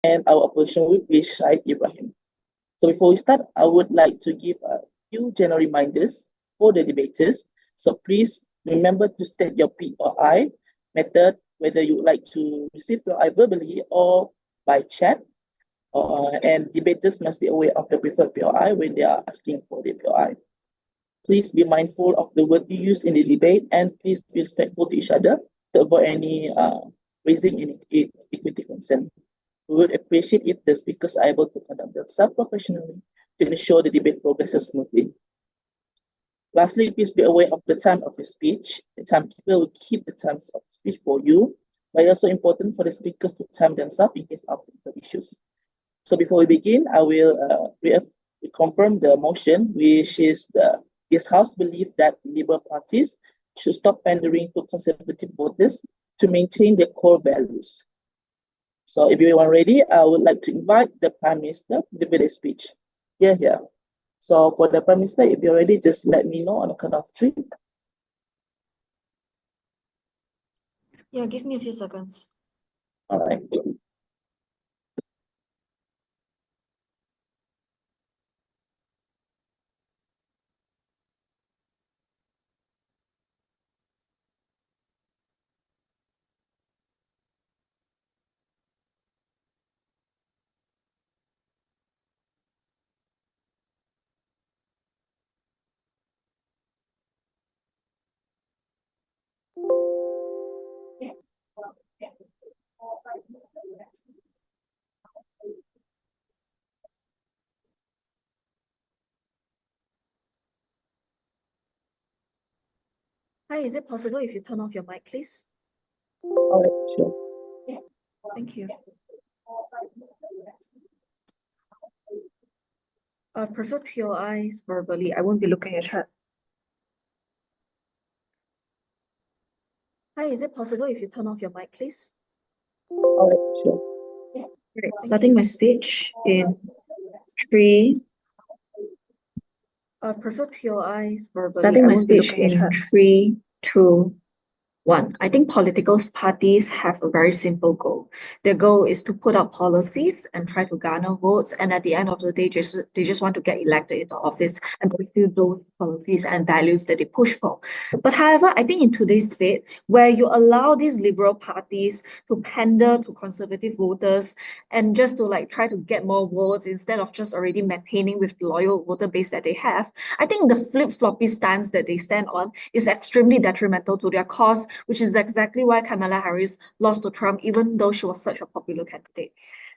and our opposition whip is Syed Ibrahim. So before we start, I would like to give a few general reminders for the debaters. So please remember to state your P or I method, whether you would like to receive your I verbally or by chat. And debaters must be aware of the preferred POI when they are asking for the POI. Please be mindful of the word you use in the debate, and please be respectful to each other to avoid any raising equity concern. We would appreciate if the speakers are able to conduct themselves professionally to ensure the debate progresses smoothly. Lastly, please be aware of the time of your speech. The timekeeper will keep the times of speech for you, but it's also important for the speakers to time themselves in case of issues. So before we begin, I will reconfirm the motion, which is this House believes that Liberal parties should stop pandering to conservative voters to maintain their core values. So if you are ready, I would like to invite the Prime Minister to deliver the speech. Here. So for the Prime Minister, if you're ready, just let me know on the count of 3. Yeah, give me a few seconds. All right. Hi, is it possible if you turn off your mic, please? All right, sure. Thank you. Prefer POIs verbally. I won't be looking at chat. Hi, is it possible if you turn off your mic, please? All right, sure. Right, starting my speech in 3. Prefer POIs verbally. Starting my speech in 3, 2, 1. I think political parties have a very simple goal. Their goal is to put out policies and try to garner votes, and at the end of the day, they just want to get elected into office and pursue those policies and values that they push for. But however, I think in today's debate, where you allow these liberal parties to pander to conservative voters and just to try to get more votes instead of just already maintaining with the loyal voter base that they have, I think the flip-floppy stance that they stand on is extremely detrimental to their cause, which is exactly why Kamala Harris lost to Trump, even though she was such a popular candidate.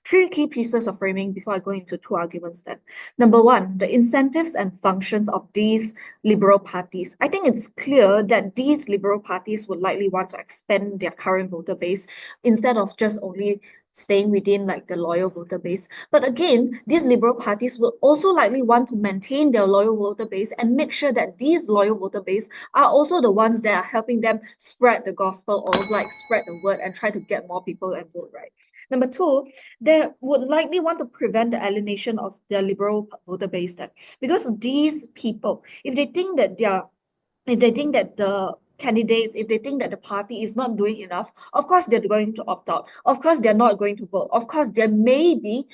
3 key pieces of framing before I go into 2 arguments then. Number 1, the incentives and functions of these liberal parties. I think it's clear that these liberal parties would likely want to expand their current voter base instead of just only staying within the loyal voter base. But again, these liberal parties will also likely want to maintain their loyal voter base and make sure that these loyal voter base are also the ones that are helping them spread the gospel or spread the word and try to get more people and vote, right? Number 2, they would likely want to prevent the alienation of their liberal voter base then, because these people, if they think that the candidates, if they think that the party is not doing enough, of course they're going to opt out. Of course they're not going to vote. Of course they may be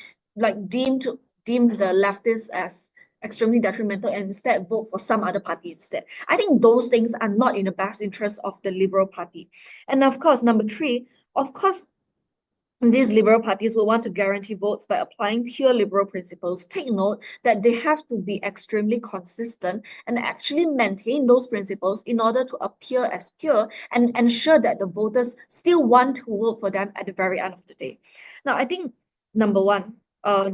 deem the leftists as extremely detrimental and instead vote for some other party instead. I think those things are not in the best interest of the Liberal Party. And of course, number 3, of course, these liberal parties will want to guarantee votes by applying pure liberal principles. Take note that they have to be extremely consistent and actually maintain those principles in order to appear as pure and ensure that the voters still want to vote for them at the very end of the day. Now, I think number 1,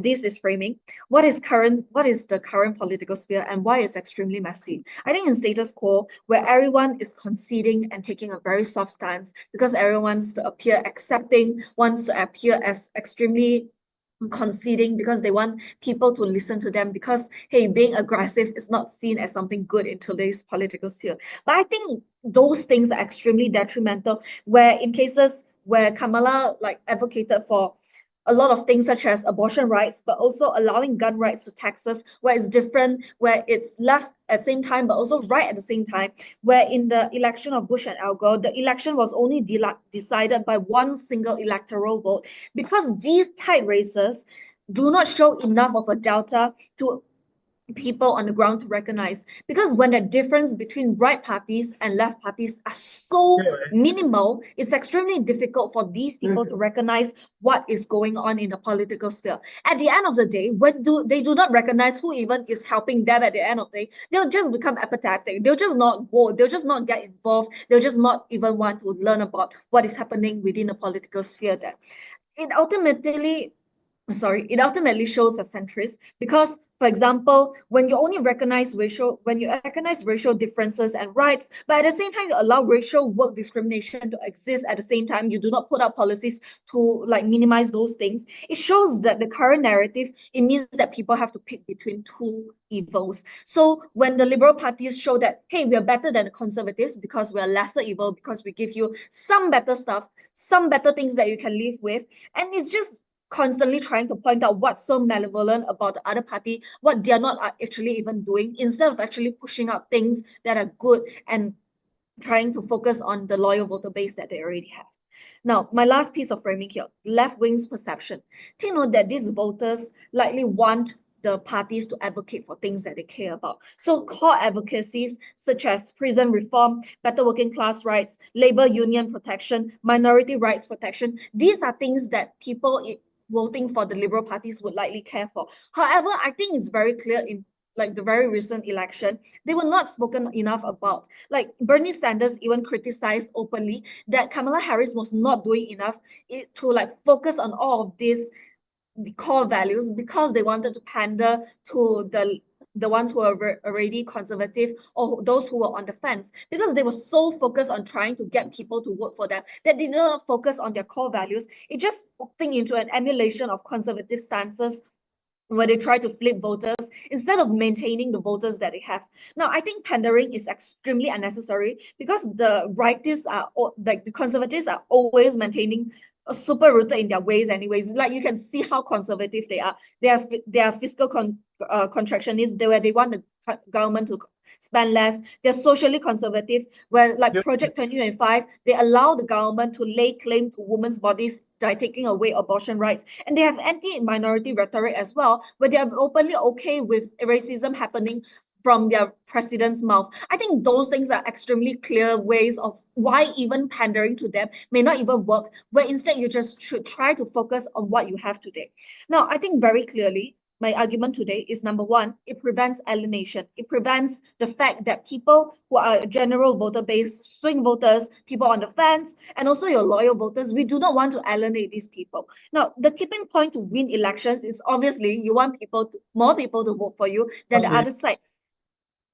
this is framing. What is the current political sphere and why it's extremely messy? I think in status quo, where everyone is conceding and taking a very soft stance because everyone wants to appear accepting, wants to appear as extremely conceding because they want people to listen to them because, hey, being aggressive is not seen as something good in today's political sphere. But I think those things are extremely detrimental, where in cases where Kamala advocated for a lot of things such as abortion rights, but also allowing gun rights to Texas, where it's different, where it's left at the same time, but also right at the same time, where in the election of Bush and Al Gore, the election was only decided by one single electoral vote, because these tight races do not show enough of a delta to people on the ground to recognize, because when the difference between right parties and left parties are so minimal, it's extremely difficult for these people to recognize what is going on in the political sphere. At the end of the day, when they do not recognize who even is helping them, at the end of the day, they'll just become apathetic. They'll just not vote. They'll just not get involved. They'll just not even want to learn about what is happening within the political sphere there. It ultimately shows a centrist, because, for example, when you recognize racial differences and rights, but at the same time you allow racial work discrimination to exist, at the same time you do not put out policies to minimize those things, it shows that the current narrative, it means that people have to pick between two evils. So when the liberal parties show that, hey, we are better than the conservatives because we are lesser evil, because we give you some better stuff, some better things that you can live with, and it's just constantly trying to point out what's so malevolent about the other party, what they're not actually even doing, instead of actually pushing out things that are good and trying to focus on the loyal voter base that they already have. Now, my last piece of framing here, left wing's perception. Take note that these voters likely want the parties to advocate for things that they care about. So core advocacies such as prison reform, better working class rights, labor union protection, minority rights protection, these are things that people voting for the liberal parties would likely care for. However, I think it's very clear in the very recent election, they were not spoken enough about. Like Bernie Sanders even criticized openly that Kamala Harris was not doing enough to focus on all of these core values, because they wanted to pander to the ones who are already conservative, or those who were on the fence, because they were so focused on trying to get people to vote for them that they did not focus on their core values. It just opting into an emulation of conservative stances where they try to flip voters instead of maintaining the voters that they have. Now, I think pandering is extremely unnecessary, because the rightists are, the conservatives are always maintaining a super rooted in their ways anyways. Like you can see how conservative they are. They are fiscal contractionists, where they want the government to spend less. They're socially conservative, where Project 2025, they allow the government to lay claim to women's bodies by taking away abortion rights. And they have anti-minority rhetoric as well, where they are openly okay with racism happening from their president's mouth. I think those things are extremely clear ways of why even pandering to them may not even work, where instead you just should try to focus on what you have today. Now, I think very clearly, my argument today is, number one, it prevents alienation. It prevents the fact that people who are general voter base, swing voters, people on the fence, and also your loyal voters, we do not want to alienate these people. Now, the tipping point to win elections is obviously you want more people to vote for you than the other side.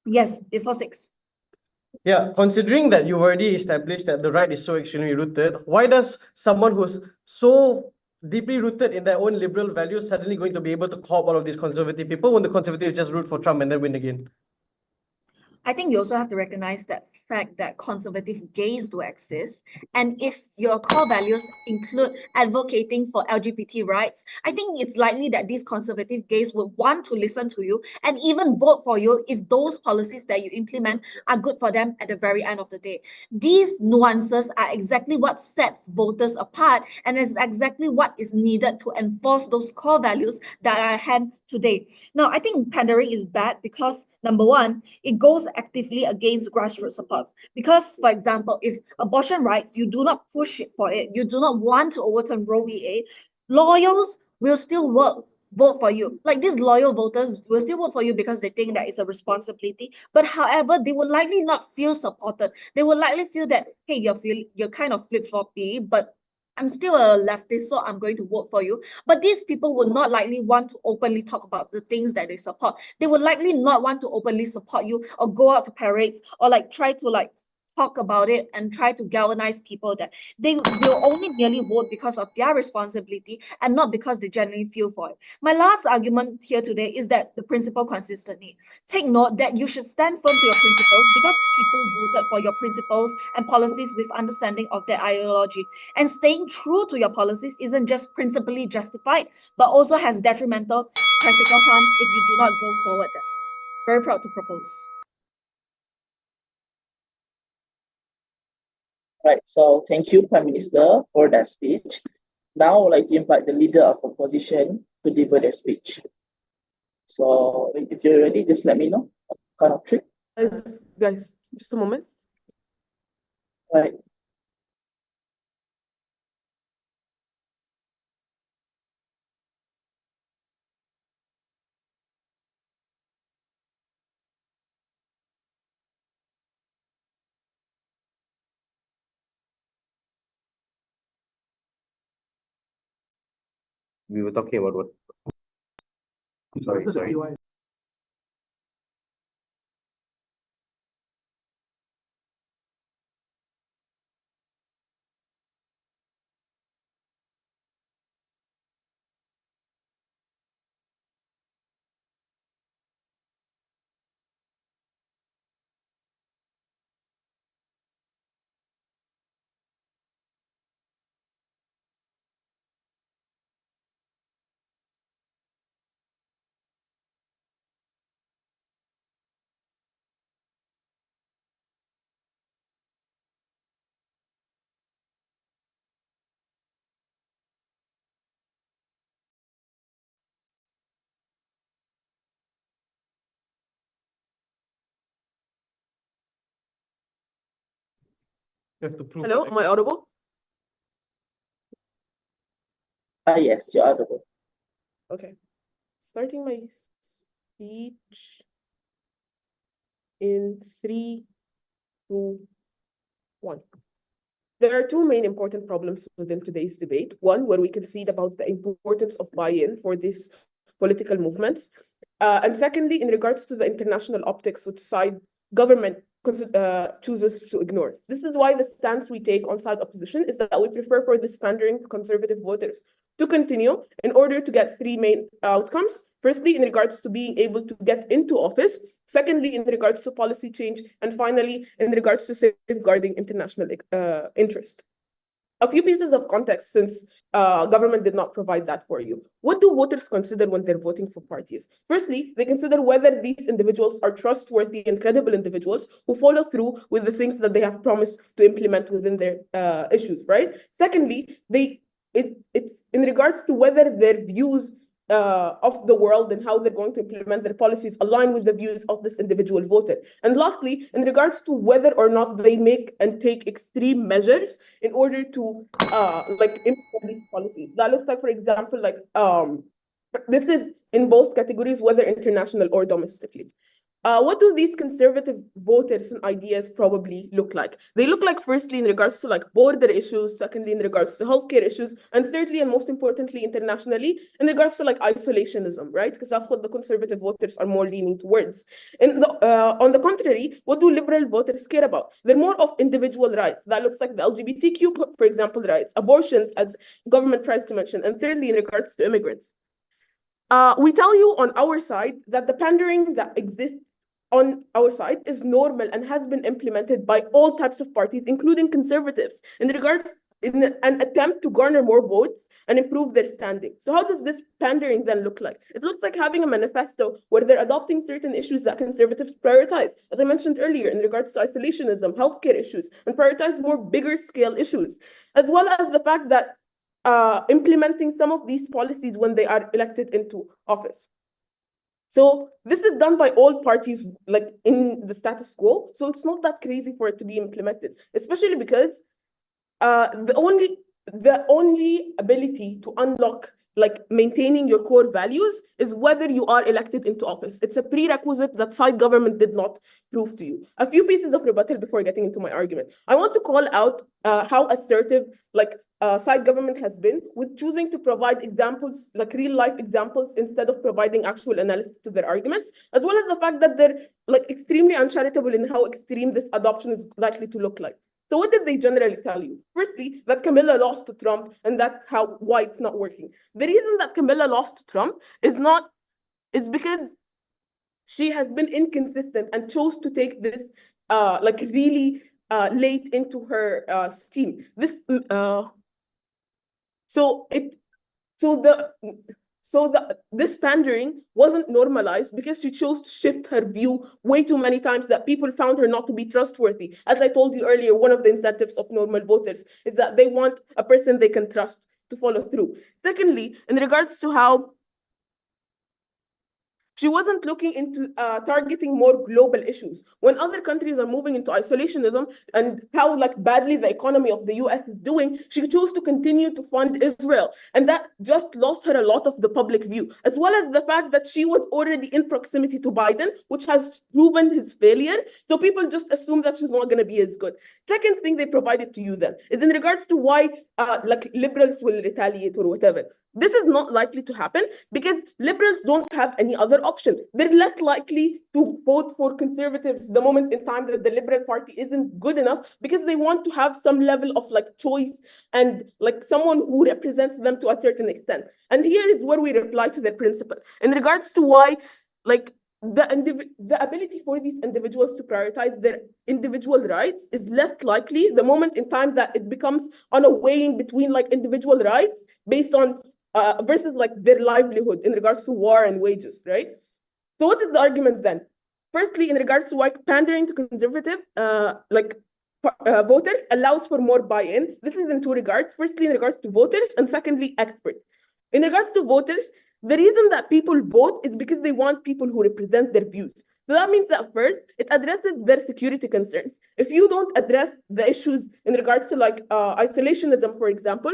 Yes, before 6. Yeah, considering that you've already established that the right is so extremely rooted, why does someone who's so deeply rooted in their own liberal values suddenly going to be able to cop all of these conservative people when the conservatives just root for Trump and then win again? I think you also have to recognize that fact that conservative gays do exist. And if your core values include advocating for LGBT rights, I think it's likely that these conservative gays will want to listen to you and even vote for you if those policies that you implement are good for them at the very end of the day. These nuances are exactly what sets voters apart, and is exactly what is needed to enforce those core values that are at hand today. Now, I think pandering is bad because, number one, it goes actively against grassroots supports. Because, for example, if abortion rights, you do not push for it, you do not want to overturn Roe v. Loyals will still vote for you. Like these loyal voters will still vote for you because they think that it's a responsibility. But however, they will likely not feel supported. They will likely feel that, hey, you're kind of flip-floppy, but I'm still a leftist, so I'm going to vote for you. But these people would not likely want to openly talk about the things that they support. They would likely not want to openly support you or go out to parades or try to talk about it and try to galvanize people that they will only merely vote because of their responsibility and not because they genuinely feel for it. My last argument here today is that the principle consistently. Take note that you should stand firm to your principles because people voted for your principles and policies with understanding of their ideology. And staying true to your policies isn't just principally justified, but also has detrimental practical harms if you do not go forward. Very proud to propose. Right, so thank you, Prime Minister, for that speech. Now I would like to invite the leader of opposition to deliver their speech. So if you're ready, just let me know. Count of three. Guys, just a moment. Right. We were talking about what? Sorry. You have to prove. Hello, am I audible? Yes, you're audible. Okay. Starting my speech in 3, 2, 1. There are two main important problems within today's debate. One, where we concede about the importance of buy-in for these political movements. And secondly, in regards to the international optics, which side government chooses to ignore. This is why the stance we take on side opposition is that we prefer for this pandering conservative voters to continue in order to get three main outcomes. Firstly, in regards to being able to get into office. Secondly, in regards to policy change. And finally, in regards to safeguarding international interest. A few pieces of context since government did not provide that for you. What do voters consider when they're voting for parties? Firstly, they consider whether these individuals are trustworthy and credible individuals who follow through with the things that they have promised to implement within their issues, right? Secondly, it's in regards to whether their views of the world and how they're going to implement their policies align with the views of this individual voter. And lastly, in regards to whether or not they make and take extreme measures in order to implement these policies. That looks like, for example, this is in both categories, whether international or domestically. What do these conservative voters and ideas probably look like? They look like, firstly, in regards to border issues, secondly, in regards to healthcare issues, and thirdly, and most importantly, internationally, in regards to isolationism, right? Because that's what the conservative voters are more leaning towards. And on the contrary, what do liberal voters care about? They're more of individual rights. That looks like the LGBTQ, for example, rights, abortions, as government tries to mention, and thirdly, in regards to immigrants. We tell you on our side that the pandering that exists on our side is normal and has been implemented by all types of parties, including conservatives, in an attempt to garner more votes and improve their standing. So how does this pandering then look like? It looks like having a manifesto where they're adopting certain issues that conservatives prioritize, as I mentioned earlier, in regards to isolationism, healthcare issues, and prioritize more bigger scale issues, as well as the fact that implementing some of these policies when they are elected into office. So this is done by all parties in the status quo. So it's not that crazy for it to be implemented, especially because the only ability to unlock maintaining your core values is whether you are elected into office. It's a prerequisite that side government did not prove to you. A few pieces of rebuttal before getting into my argument. I want to call out how assertive side government has been with choosing to provide examples, like real life examples, instead of providing actual analysis to their arguments, as well as the fact that they're like extremely uncharitable in how extreme this adoption is likely to look like. So what did they generally tell you? Firstly, that Camilla lost to Trump, and that's why it's not working. The reason that Camilla lost to Trump is because she has been inconsistent and chose to take this like really late into her scheme. This this pandering wasn't normalized because she chose to shift her view way too many times that people found her not to be trustworthy. As I told you earlier, one of the incentives of normal voters is that they want a person they can trust to follow through. Secondly, in regards to how she wasn't looking into targeting more global issues. When other countries are moving into isolationism and how like badly the economy of the US is doing, she chose to continue to fund Israel. And that just lost her a lot of the public view, as well as the fact that she was already in proximity to Biden, which has proven his failure. So people just assume that she's not going to be as good. Second thing they provided to you then is in regards to why like liberals will retaliate or whatever. This is not likely to happen because liberals don't have any other option. They're less likely to vote for conservatives the moment in time that the Liberal Party isn't good enough, because they want to have some level of like choice and like someone who represents them to a certain extent. And here is where we reply to their principle in regards to why like the ability for these individuals to prioritize their individual rights is less likely the moment in time that it becomes on a weighing between like individual rights based on versus like their livelihood in regards to war and wages, right? So what is the argument then? Firstly, in regards to why pandering to conservative voters allows for more buy-in. This is in two regards. Firstly, in regards to voters, and secondly, experts. In regards to voters, the reason that people vote is because they want people who represent their views. So that means that first, it addresses their security concerns. If you don't address the issues in regards to like isolationism, for example,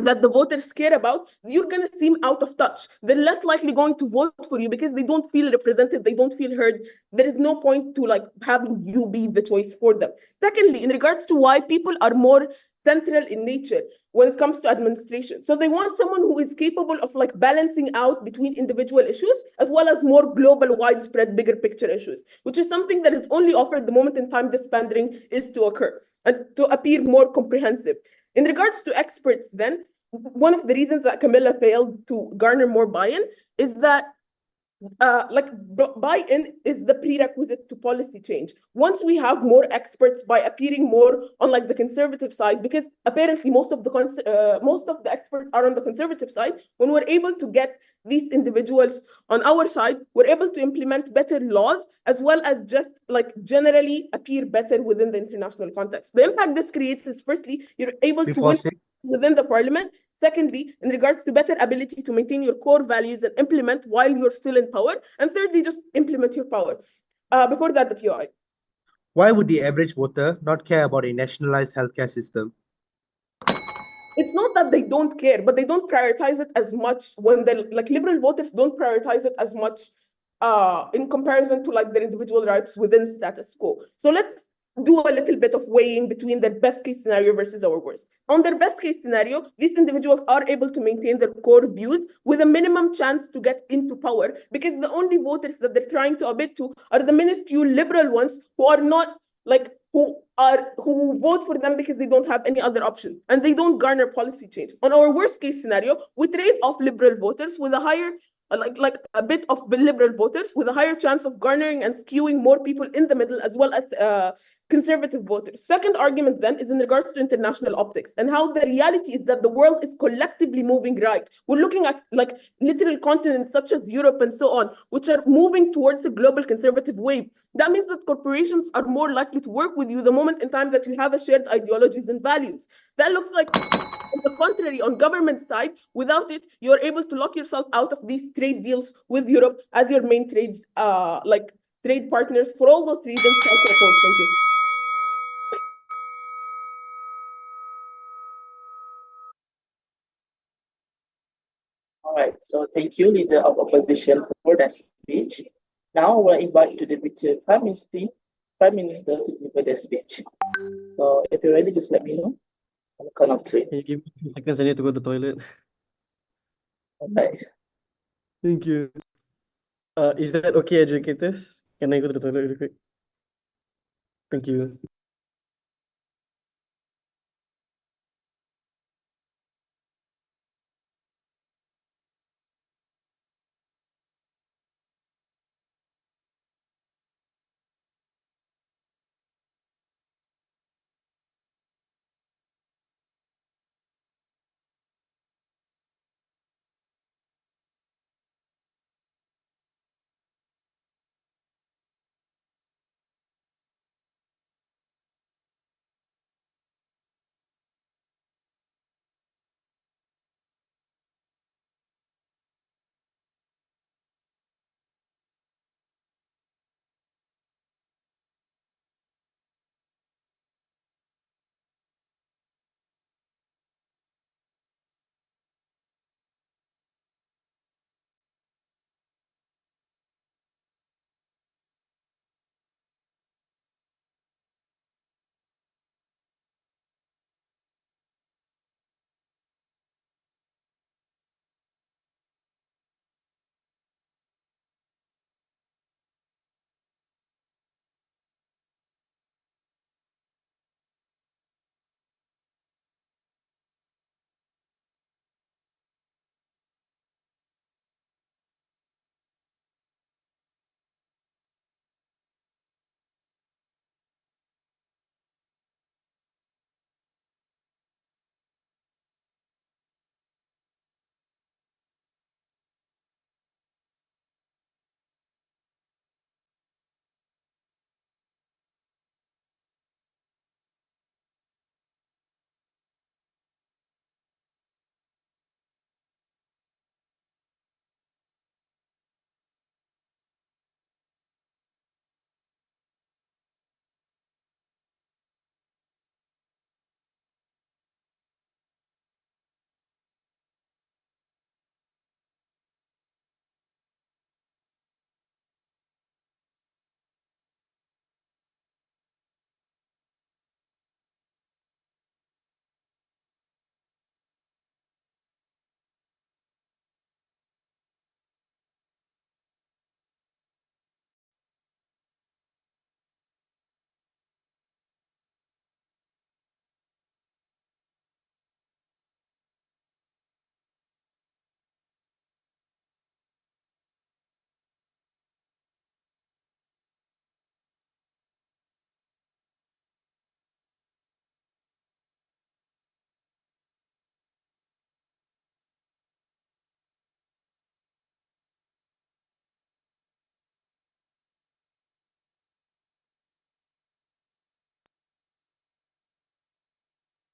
that the voters care about, you're going to seem out of touch. They're less likely going to vote for you because they don't feel represented, they don't feel heard. There is no point to like having you be the choice for them. Secondly, in regards to why people are more central in nature when it comes to administration. So they want someone who is capable of like balancing out between individual issues as well as more global, widespread, bigger picture issues, which is something that is only offered the moment in time this pandering is to occur and to appear more comprehensive. In regards to experts then, one of the reasons that Camilla failed to garner more buy-in is that buy-in is the prerequisite to policy change. Once we have more experts by appearing more on like the conservative side, because apparently most of the experts are on the conservative side, when we're able to get these individuals on our side, we're able to implement better laws as well as just like generally appear better within the international context. The impact this creates is firstly, you're able to win within the parliament. Secondly, in regards to better ability to maintain your core values and implement while you're still in power. And thirdly, just implement your power. Before that, the POI. Why would the average voter not care about a nationalized healthcare system? It's not that they don't care, but they don't prioritize it as much when they're like liberal voters don't prioritize it as much in comparison to like their individual rights within status quo. So let's do a little bit of weighing between their best case scenario versus our worst. On their best case scenario, these individuals are able to maintain their core views with a minimum chance to get into power, because the only voters that they're trying to abet to are the minuscule liberal ones who are not like who vote for them because they don't have any other option and they don't garner policy change. On our worst case scenario, we trade off liberal voters with a higher like a bit of liberal voters with a higher chance of garnering and skewing more people in the middle as well as conservative voters. Second argument then is in regards to international optics and how the reality is that the world is collectively moving right. We're looking at like literal continents such as Europe and so on, which are moving towards a global conservative wave. That means that corporations are more likely to work with you the moment in time that you have a shared ideologies and values. That looks like, on the contrary, on government side, without it, you're able to lock yourself out of these trade deals with Europe as your main trade trade partners. For all those reasons, thank you. All right, so thank you, Leader of Opposition, for that speech. Now I will invite to the Prime Minister to deliver the speech. So if you're ready, just let me know. On the count of three. Can you give me 2 seconds? I need to go to the toilet. Alright. Thank you. Is that okay, educators? Can I go to the toilet really quick? Thank you.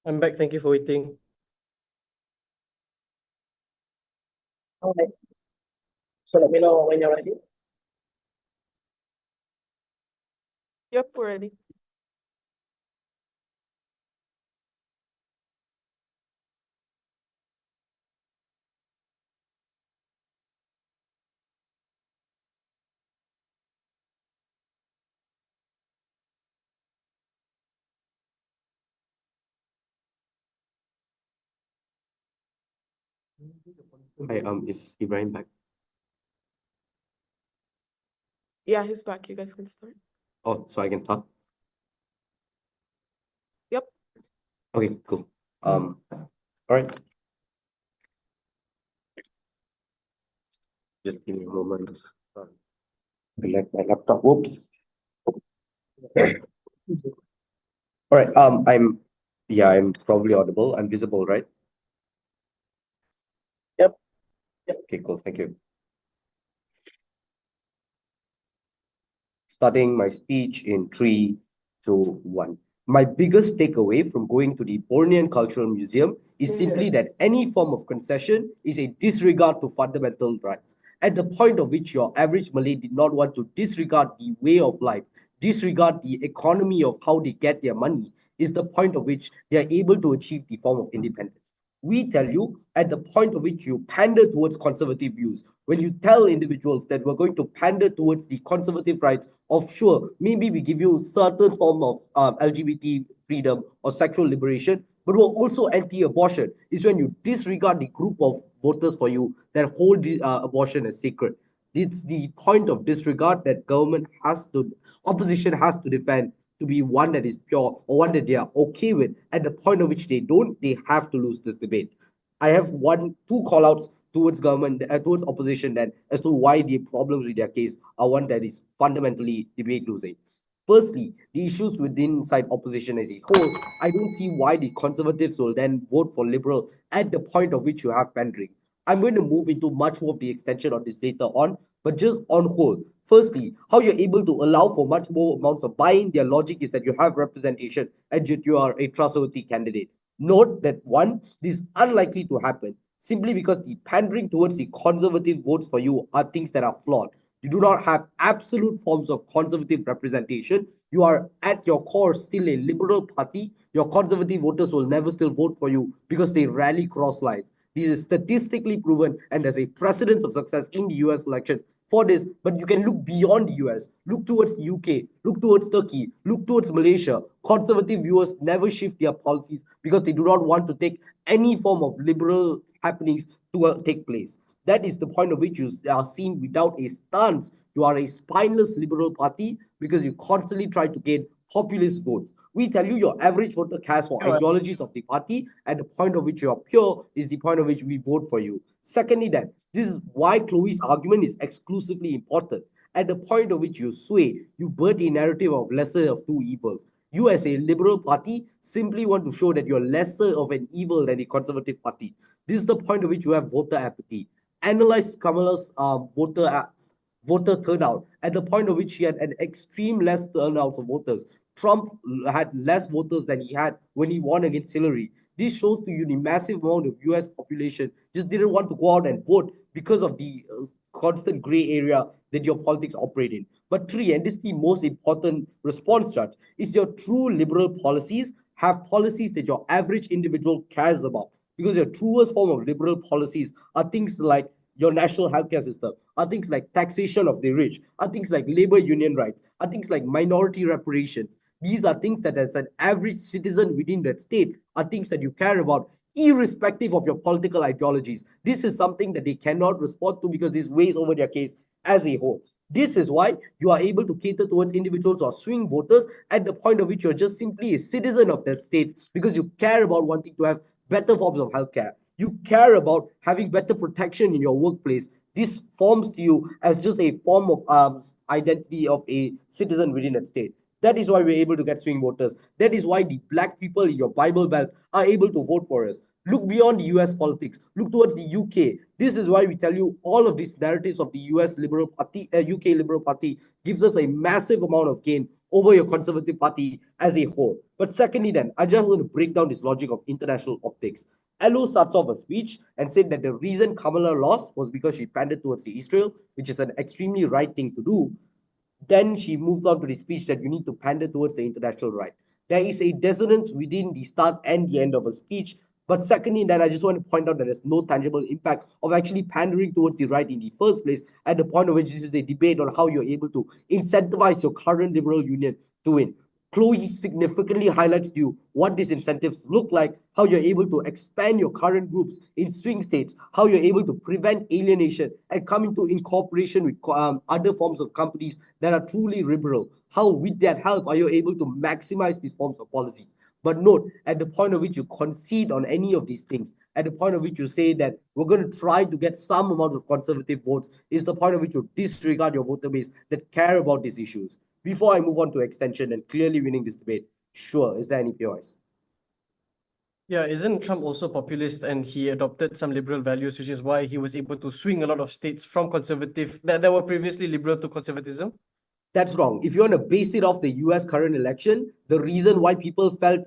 I'm back. Thank you for waiting. Alright. So let me know when you're ready. Yep, we're ready. Hi, is Ibrahim back? Yeah, he's back. You guys can start. Oh, so I can start? Yep. Okay, cool. All right. Just give me a moment. Connect my laptop. Whoops. All right. I'm probably audible. I'm visible, right? Yep. Okay, cool. Thank you. Starting my speech in 3, 2, 1. My biggest takeaway from going to the Bornean Cultural Museum is simply that any form of concession is a disregard to fundamental rights. At the point of which your average Malay did not want to disregard the way of life, disregard the economy of how they get their money, is the point of which they are able to achieve the form of independence. We tell you at the point of which you pander towards conservative views, when you tell individuals that we're going to pander towards the conservative rights of, sure, maybe we give you certain form of LGBT freedom or sexual liberation, but who are also anti-abortion is when you disregard the group of voters for you that hold abortion as sacred. It's the point of disregard that opposition has to defend to be one that is pure or one that they are okay with. At the point of which they don't, they have to lose this debate. I have two call-outs towards government, towards opposition, then as to why the problems with their case are one that is fundamentally debate losing. Firstly, the issues within inside opposition as a whole, I don't see why the conservatives will then vote for liberal at the point of which you have pandering. I'm going to move into much more of the extension of this later on, but just on whole. Firstly, how you're able to allow for much more amounts of buy-in. Their logic is that you have representation and yet you are a trustworthy candidate. Note that one, this is unlikely to happen simply because the pandering towards the conservative votes for you are things that are flawed. You do not have absolute forms of conservative representation. You are at your core still a liberal party. Your conservative voters will never still vote for you because they rarely cross lines. This is statistically proven and there's a precedent of success in the US election for this, but you can look beyond the US, look towards the UK, look towards Turkey, look towards Malaysia. Conservative viewers never shift their policies because they do not want to take any form of liberal happenings to take place. That is the point of which you are seen without a stance. You are a spineless liberal party because you constantly try to gain populist votes. We tell you your average voter cares for ideologies of the party, and the point of which you are pure is the point of which we vote for you. Secondly, then, this is why Chloe's argument is exclusively important. At the point of which you sway, you birth a narrative of lesser of two evils. You as a liberal party simply want to show that you're lesser of an evil than a conservative party. This is the point of which you have voter apathy. Analyze Kamala's voter turnout at the point of which he had an extreme less turnout of voters. Trump had less voters than he had when he won against Hillary. This shows to you the massive amount of US population just didn't want to go out and vote because of the constant gray area that your politics operate in. But three, and this is the most important response, Judge, is your true liberal policies have policies that your average individual cares about. Because your truest form of liberal policies are things like your national healthcare system, are things like taxation of the rich, are things like labor union rights, are things like minority reparations. These are things that as an average citizen within that state are things that you care about, irrespective of your political ideologies. This is something that they cannot respond to because this weighs over their case as a whole. This is why you are able to cater towards individuals or swing voters at the point of which you're just simply a citizen of that state because you care about wanting to have better forms of healthcare. You care about having better protection in your workplace. This forms you as just a form of identity of a citizen within a state. That is why we're able to get swing voters. That is why the black people in your Bible Belt are able to vote for us. Look beyond the US politics. Look towards the UK. This is why we tell you all of these narratives of the US Liberal Party, UK Liberal Party gives us a massive amount of gain over your Conservative Party as a whole. But secondly, then, I just want to break down this logic of international optics. LO starts off a speech and said that the reason Kamala lost was because she pandered towards Israel, which is an extremely right thing to do. Then she moved on to the speech that you need to pander towards the international right. There is a dissonance within the start and the end of a speech. But secondly, then I just want to point out that there's no tangible impact of actually pandering towards the right in the first place, at the point of which this is a debate on how you're able to incentivize your current liberal union to win. Chloe significantly highlights to you what these incentives look like, how you're able to expand your current groups in swing states, how you're able to prevent alienation and come into incorporation with other forms of companies that are truly liberal. How with that help are you able to maximize these forms of policies? But note, at the point of which you concede on any of these things, at the point of which you say that we're going to try to get some amount of conservative votes, is the point of which you disregard your voter base that care about these issues. Before I move on to extension and clearly winning this debate, sure, is there any POIs? Yeah, isn't Trump also populist and he adopted some liberal values, which is why he was able to swing a lot of states from conservative that were previously liberal to conservatism? That's wrong. If you want to base it off the US current election, the reason why people felt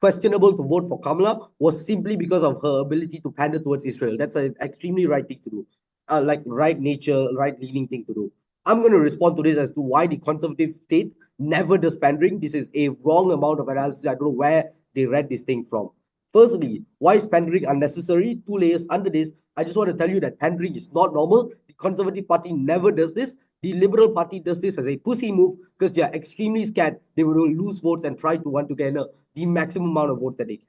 questionable to vote for Kamala was simply because of her ability to pander towards Israel. That's an extremely right thing to do, like right nature, right leaning thing to do. I'm going to respond to this as to why the conservative state never does pandering. This is a wrong amount of analysis. I don't know where they read this thing from. Firstly, why is pandering unnecessary? Two layers under this. I just want to tell you that pandering is not normal. The Conservative Party never does this. The Liberal Party does this as a pussy move because they are extremely scared they will lose votes and try to want to garner the maximum amount of votes that they can.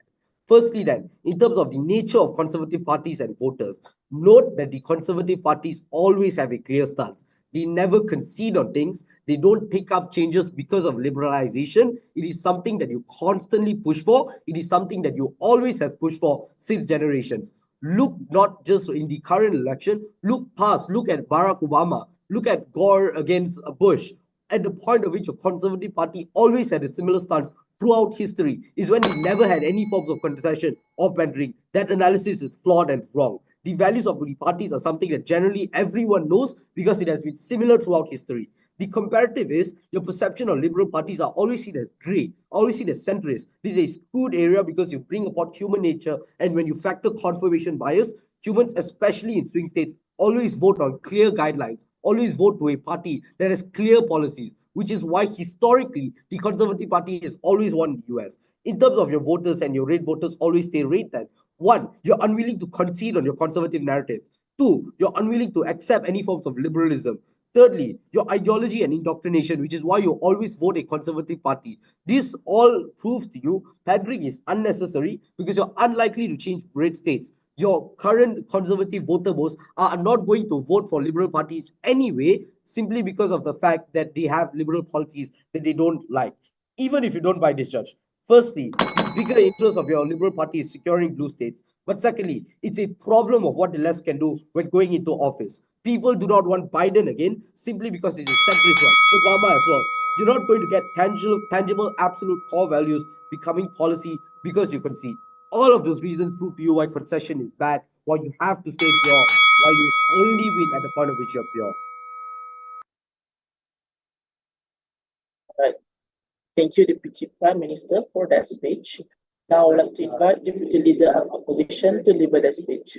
Firstly, then, in terms of the nature of conservative parties and voters, note that the conservative parties always have a clear stance. They never concede on things. They don't take up changes because of liberalization. It is something that you constantly push for. It is something that you always have pushed for since generations. Look not just in the current election, look past, look at Barack Obama, look at Gore against Bush. At the point of which a conservative party always had a similar stance throughout history is when we never had any forms of concession or pandering. That analysis is flawed and wrong. The values of the parties are something that generally everyone knows because it has been similar throughout history. The comparative is your perception of liberal parties are always seen as grey, always seen as centrist. This is a skewed area because you bring about human nature, and when you factor confirmation bias, humans, especially in swing states, always vote on clear guidelines, always vote to a party that has clear policies, which is why historically the Conservative Party has always won the US. In terms of your voters and your red voters always stay red then. One, you're unwilling to concede on your conservative narratives. Two, you're unwilling to accept any forms of liberalism. Thirdly, your ideology and indoctrination, which is why you always vote a conservative party. This all proves to you pandering is unnecessary because you're unlikely to change red states. Your current conservative voter base are not going to vote for liberal parties anyway, simply because of the fact that they have liberal policies that they don't like. Even if you don't buy this, Judge. Firstly, the bigger interest of your liberal party is securing blue states. But secondly, it's a problem of what the left can do when going into office. People do not want Biden again simply because he's a centrist one. Obama as well. You're not going to get tangible, absolute core values becoming policy because you concede. All of those reasons prove to you why concession is bad, why you have to stay pure, why you only win at the point of which you're pure. Right. Thank you, Deputy Prime Minister, for that speech. Now I would like to invite Deputy Leader of Opposition to deliver the speech.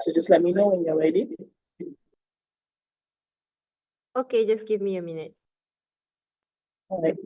So just let me know when you're ready. Okay, just give me a minute. All right.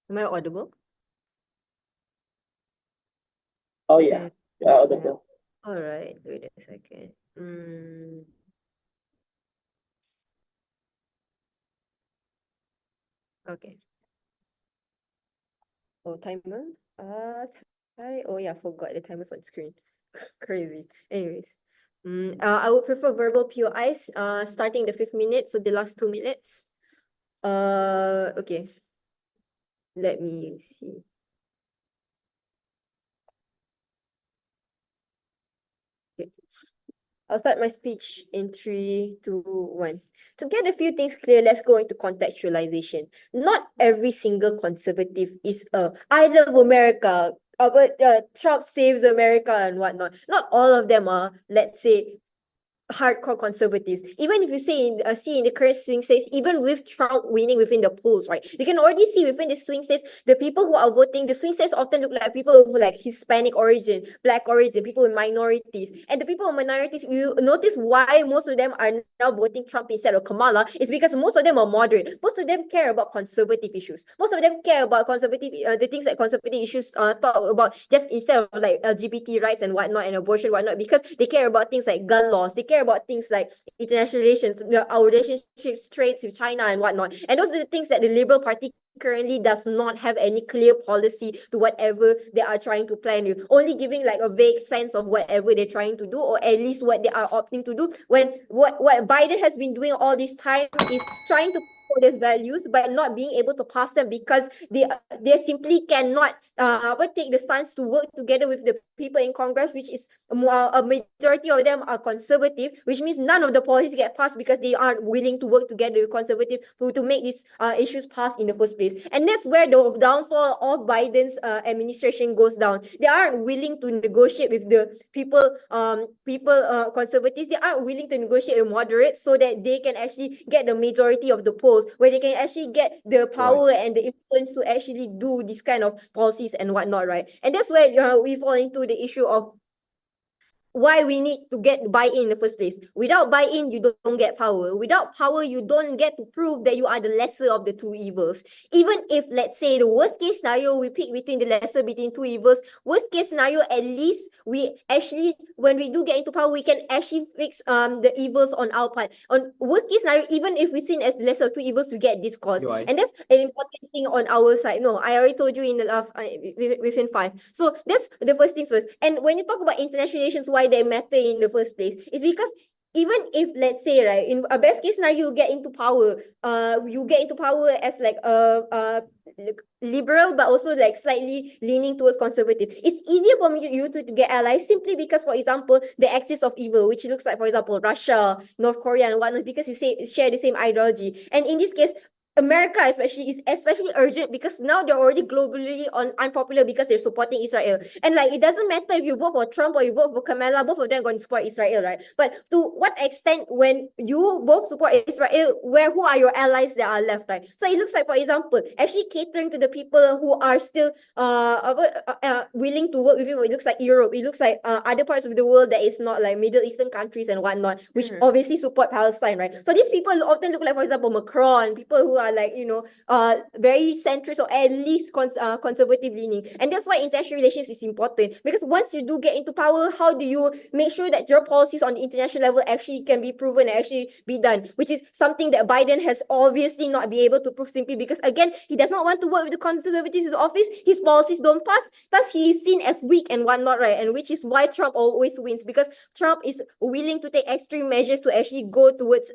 Am I audible? Oh yeah, Yeah. you're audible. All right, wait a second. Okay. Oh, timer. Oh yeah, forgot the timer's on screen. Crazy. Anyways, I would prefer verbal POIs. Starting the 5th minute, so the last 2 minutes. Okay. Let me see. Okay. I'll start my speech in 3, 2, 1. To get a few things clear, let's go into contextualization. Not every single conservative is I love America, but Trump saves America and whatnot. Not all of them are, let's say, hardcore conservatives. Even if you see in the current swing states, even with Trump winning within the polls, right? You can already see within the swing states, the people who are voting, the swing states often look like people who like Hispanic origin, Black origin, people with minorities. And the people with minorities, you notice why most of them are now voting Trump instead of Kamala is because most of them are moderate. Most of them care about conservative issues. Most of them care about conservative, the things that conservative issues talk about, just instead of like LGBT rights and whatnot and abortion and whatnot, because they care about things like gun laws. They care about things like international relations, our relationships, trades with China and whatnot. And those are the things that the Liberal Party currently does not have any clear policy to whatever they are trying to plan with, only giving like a vague sense of whatever they're trying to do, or at least what they are opting to do, when what Biden has been doing all this time is trying to for these values but not being able to pass them because they simply cannot take the stance to work together with the people in Congress, which is a majority of them are conservative, which means none of the policies get passed because they aren't willing to work together with conservative to make these issues pass in the first place. And that's where the downfall of Biden's administration goes down. They aren't willing to negotiate with the people conservatives. They aren't willing to negotiate with moderates so that they can actually get the majority of the polls, where they can actually get the power and the influence to actually do this kind of policies and whatnot, right? And that's where we fall into the issue of why we need to get buy-in in the first place. Without buy-in, you don't get power. Without power, you don't get to prove that you are the lesser of the two evils. Even if, let's say, the worst case scenario, we pick between the lesser between two evils, worst case scenario, at least we actually, when we do get into power, we can actually fix the evils on our part. On worst case scenario, even if we seen as the lesser of two evils, we get this cause. And that's an important thing on our side. No, I already told you in the within 5. So that's the first things first. And when you talk about international relations, why they matter in the first place is because even if, let's say, right, in a best case scenario, you get into power as like a liberal but also like slightly leaning towards conservative. It's easier for you to get allies simply because, for example, the axis of evil, which looks like, for example, Russia, North Korea and whatnot, because you share the same ideology. And in this case, America especially is especially urgent because now they're already globally unpopular because they're supporting Israel. And like, it doesn't matter if you vote for Trump or you vote for Kamala, both of them are going to support Israel, right? But to what extent, when you both support Israel, who are your allies that are left, right? So it looks like, for example, actually catering to the people who are still willing to work with you. It looks like Europe. It looks like other parts of the world that is not like Middle Eastern countries and whatnot, which obviously support Palestine, right? So these people often look like, for example, Macron, people who are like, very centrist or at least conservative leaning. And that's why international relations is important, because once you do get into power, how do you make sure that your policies on the international level actually can be proven and actually be done, which is something that Biden has obviously not be able to prove, simply because, again, he does not want to work with the conservatives in office. His policies don't pass, thus he is seen as weak and whatnot, right? And which is why Trump always wins, because Trump is willing to take extreme measures to actually go towards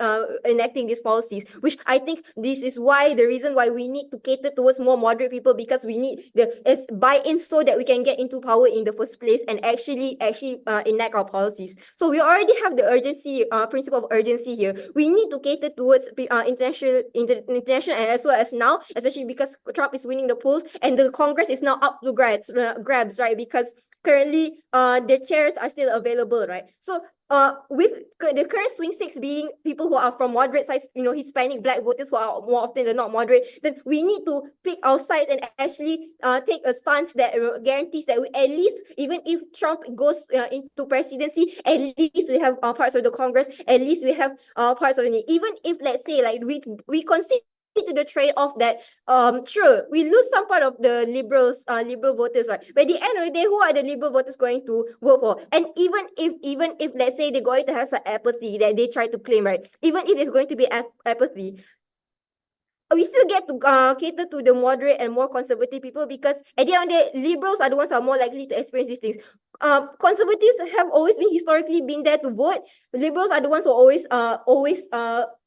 enacting these policies, which I think this is why the reason why we need to cater towards more moderate people, because we need the buy-in so that we can get into power in the first place and actually enact our policies. So we already have the urgency, principle of urgency here. We need to cater towards international and as well as now, especially because Trump is winning the polls and the Congress is now up to grabs, right? Because currently the chairs are still available, right? So with the current swing states being people who are from moderate sides, Hispanic, Black voters who are more often than not moderate, then we need to pick our sides and actually take a stance that guarantees that we, at least, even if Trump goes into presidency, at least we have parts of the Congress, at least we have parts of the, even if, let's say, like we concede to the trade-off that sure, we lose some part of the liberal voters, right? But at the end of the day, who are the liberal voters going to vote for? And even if let's say they're going to have some apathy that they try to claim, right? Even if there's going to be apathy, we still get to cater to the moderate and more conservative people, because at the end of the day, liberals are the ones who are more likely to experience these things. Conservatives have always been historically been there to vote. Liberals are the ones who always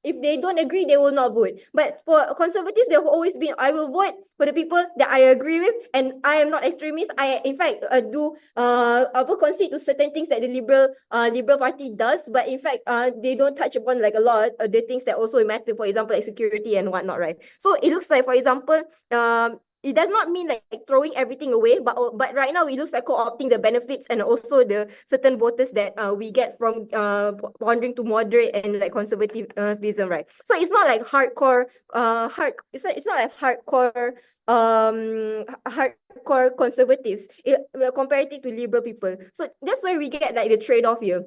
if they don't agree, they will not vote. But for conservatives, they've always been, I will vote for the people that I agree with, and I am not extremist. I, in fact, do concede to certain things that the Liberal Party does, but in fact, they don't touch upon like a lot of the things that also matter, for example, like security and whatnot, right? So it looks like, for example, it does not mean like throwing everything away, but right now it looks like co-opting the benefits and also the certain voters that we get from wandering to moderate and like conservatism, right? So it's not like hardcore it's not like hardcore conservatives comparative to liberal people. So that's where we get like the trade-off here.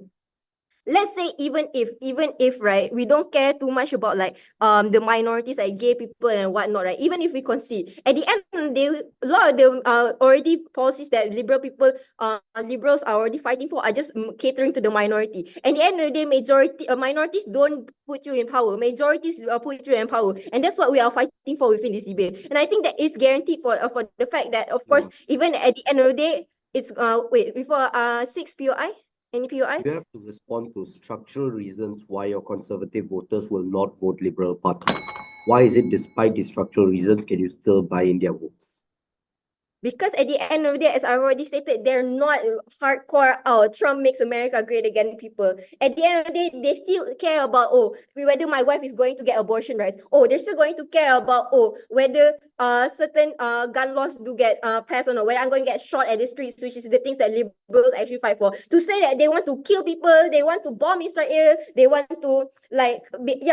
let's say even if right, we don't care too much about like the minorities like gay people and whatnot, right? Even if we concede, at the end of the day, a lot of the already policies that liberals are already fighting for are just catering to the minority. And at the end of the day, minorities don't put you in power. Majorities put you in power, and that's what we are fighting for within this debate. And I think that is guaranteed for the fact that, of course, even at the end of the day, it's wait before 6 POI. Any POIs? You have to respond to structural reasons why your conservative voters will not vote Liberal parties. Why is it, despite these structural reasons, can you still buy in their votes? Because at the end of the day, as I've already stated, they're not hardcore, oh, Trump makes America great again people. At the end of the day, they still care about, whether my wife is going to get abortion rights. They're still going to care about, whether certain gun laws do get passed or not, whether I'm going to get shot at the streets, which is the things that liberals actually fight for. To say that they want to kill people, they want to bomb Israel, they want to,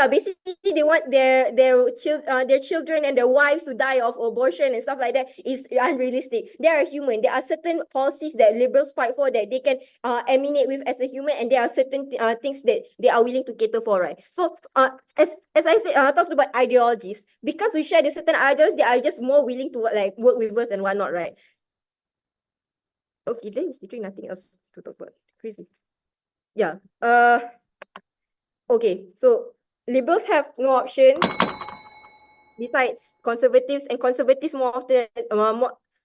basically they want their children and their wives to die of abortion and stuff like that is unrealistic. They are human. There are certain policies that liberals fight for that they can emanate with as a human, and there are certain things that they are willing to cater for, right? So as I said, talked about ideologies, because we share the certain ideologies, they are just more willing to like work with us and whatnot, right? Okay, then it's literally nothing else to talk about. Crazy. Yeah. Okay, so liberals have no option besides conservatives, and conservatives more often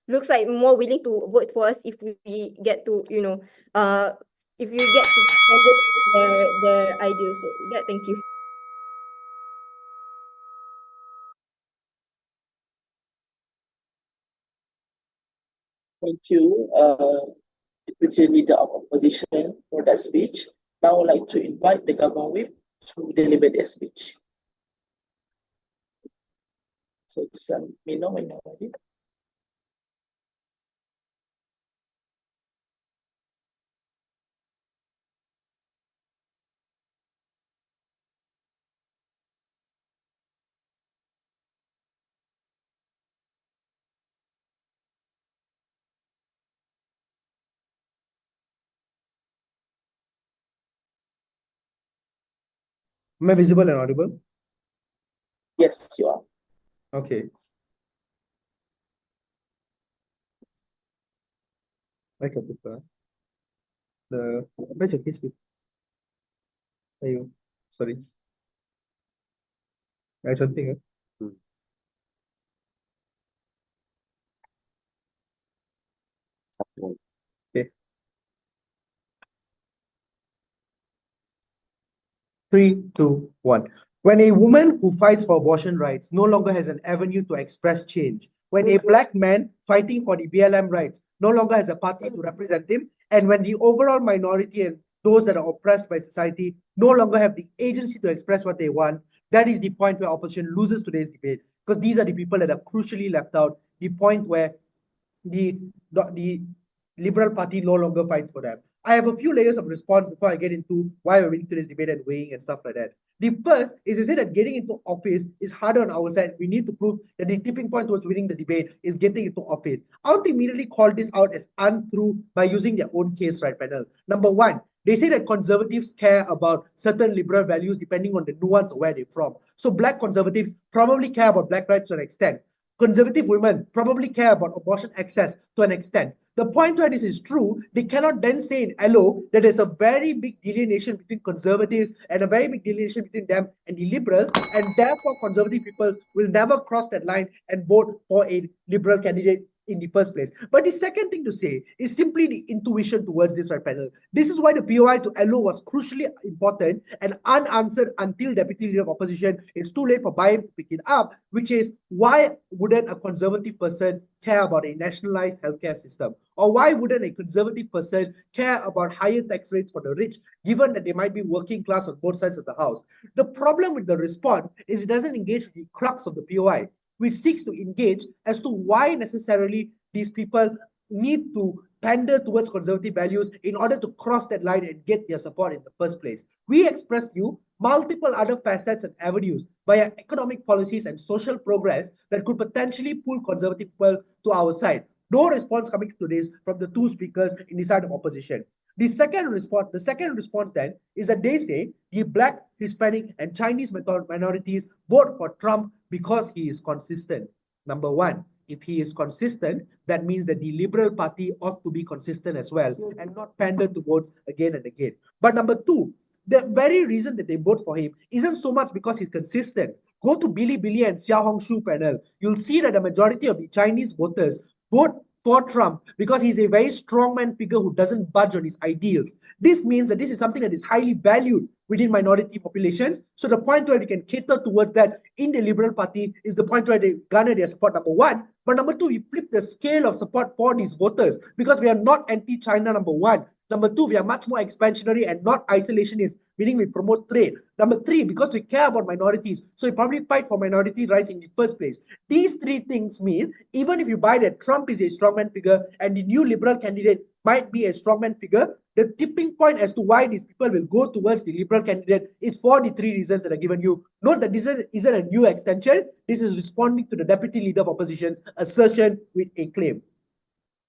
looks like more willing to vote for us if we get to, if you get to handle the ideals. So yeah, thank you. Thank you, Deputy Leader of Opposition, for that speech. Now I would like to invite the Government Whip to deliver their speech. So just let me know when you're ready. Am I visible and audible? Yes, you are. Okay. Like a paper. Where's your case? There you. Sorry. I don't think. Okay. 3, 2, 1. When a woman who fights for abortion rights no longer has an avenue to express change, when a black man fighting for the BLM rights no longer has a party to represent him, and when the overall minority and those that are oppressed by society no longer have the agency to express what they want, that is the point where opposition loses today's debate, because these are the people that are crucially left out, the point where the Liberal Party no longer fights for them. I have a few layers of response before I get into why we're winning today's debate and weighing and stuff like that. The first is to say that getting into office is harder on our side. We need to prove that the tipping point towards winning the debate is getting into office. I would immediately call this out as untrue by using their own case, right, panel. Number one, they say that conservatives care about certain liberal values depending on the nuance of where they're from. So black conservatives probably care about black rights to an extent. Conservative women probably care about abortion access to an extent. The point where this is true, they cannot then say in LO that there's a very big delineation between conservatives and a very big delineation between them and the liberals, and therefore conservative people will never cross that line and vote for a liberal candidate in the first place. But the second thing to say is simply the intuition towards this, right, panel. This is why the POI to LO was crucially important and unanswered until Deputy Leader of Opposition. It's too late for Bayern to pick it up, which is why wouldn't a conservative person care about a nationalized healthcare system? Or why wouldn't a conservative person care about higher tax rates for the rich, given that they might be working class on both sides of the house? The problem with the response is it doesn't engage with the crux of the POI, which seeks to engage as to why necessarily these people need to pander towards conservative values in order to cross that line and get their support in the first place. We expressed you multiple other facets and avenues via economic policies and social progress that could potentially pull conservative people to our side. No response coming to this from the two speakers in the side of opposition. The second response then is that they say the Black, Hispanic, and Chinese minorities vote for Trump because he is consistent. Number one, if he is consistent, that means that the Liberal Party ought to be consistent as well and not pander to votes again and again. But number two, the very reason that they vote for him isn't so much because he's consistent. Go to Billy and Xia Hongshu panel. You'll see that the majority of the Chinese voters vote for Trump because he's a very strongman figure who doesn't budge on his ideals. This means that this is something that is highly valued within minority populations. So the point where we can cater towards that in the Liberal Party is the point where they garner their support, number one. But number two, we flip the scale of support for these voters because we are not anti-China, number one. Number two, we are much more expansionary and not isolationist, meaning we promote trade. Number three, because we care about minorities, so we probably fight for minority rights in the first place. These three things mean, even if you buy that Trump is a strongman figure and the new Liberal candidate might be a strongman figure, the tipping point as to why these people will go towards the Liberal candidate is for the three reasons that are given you. Note that this isn't a new extension. This is responding to the Deputy Leader of Opposition's assertion with a claim.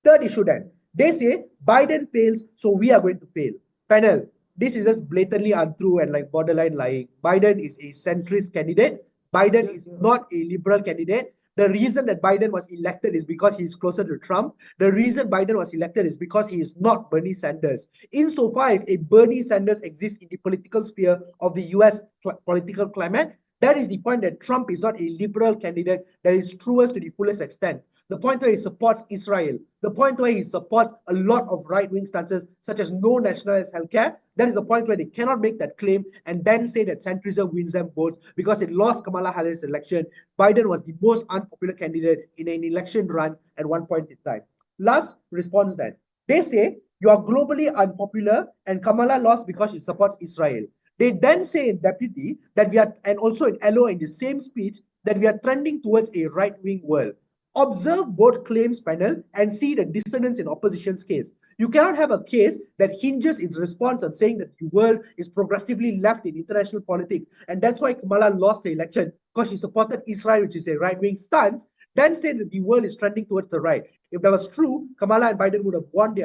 Third issue then. They say Biden fails, so we are going to fail. Panel, this is just blatantly untrue and like borderline lying. Biden is a centrist candidate. Biden is not a liberal candidate. The reason that Biden was elected is because he is closer to Trump. The reason Biden was elected is because he is not Bernie Sanders. Insofar as a Bernie Sanders exists in the political sphere of the US political climate, that is the point that Trump is not a liberal candidate that is truest to the fullest extent. The point where he supports Israel, the point where he supports a lot of right-wing stances, such as no nationalized healthcare, that is the point where they cannot make that claim and then say that centrism wins them votes because it lost Kamala Harris' election. Biden was the most unpopular candidate in an election run at one point in time. Last response then. They say you are globally unpopular and Kamala lost because she supports Israel. They then say in Deputy that we are, and also in LO in the same speech, that we are trending towards a right-wing world. Observe both claims, panel, and see the dissonance in opposition's case. You cannot have a case that hinges its response on saying that the world is progressively left in international politics, and that's why Kamala lost the election, because she supported Israel, which is a right-wing stance, then say that the world is trending towards the right. If that was true, Kamala and Biden would have won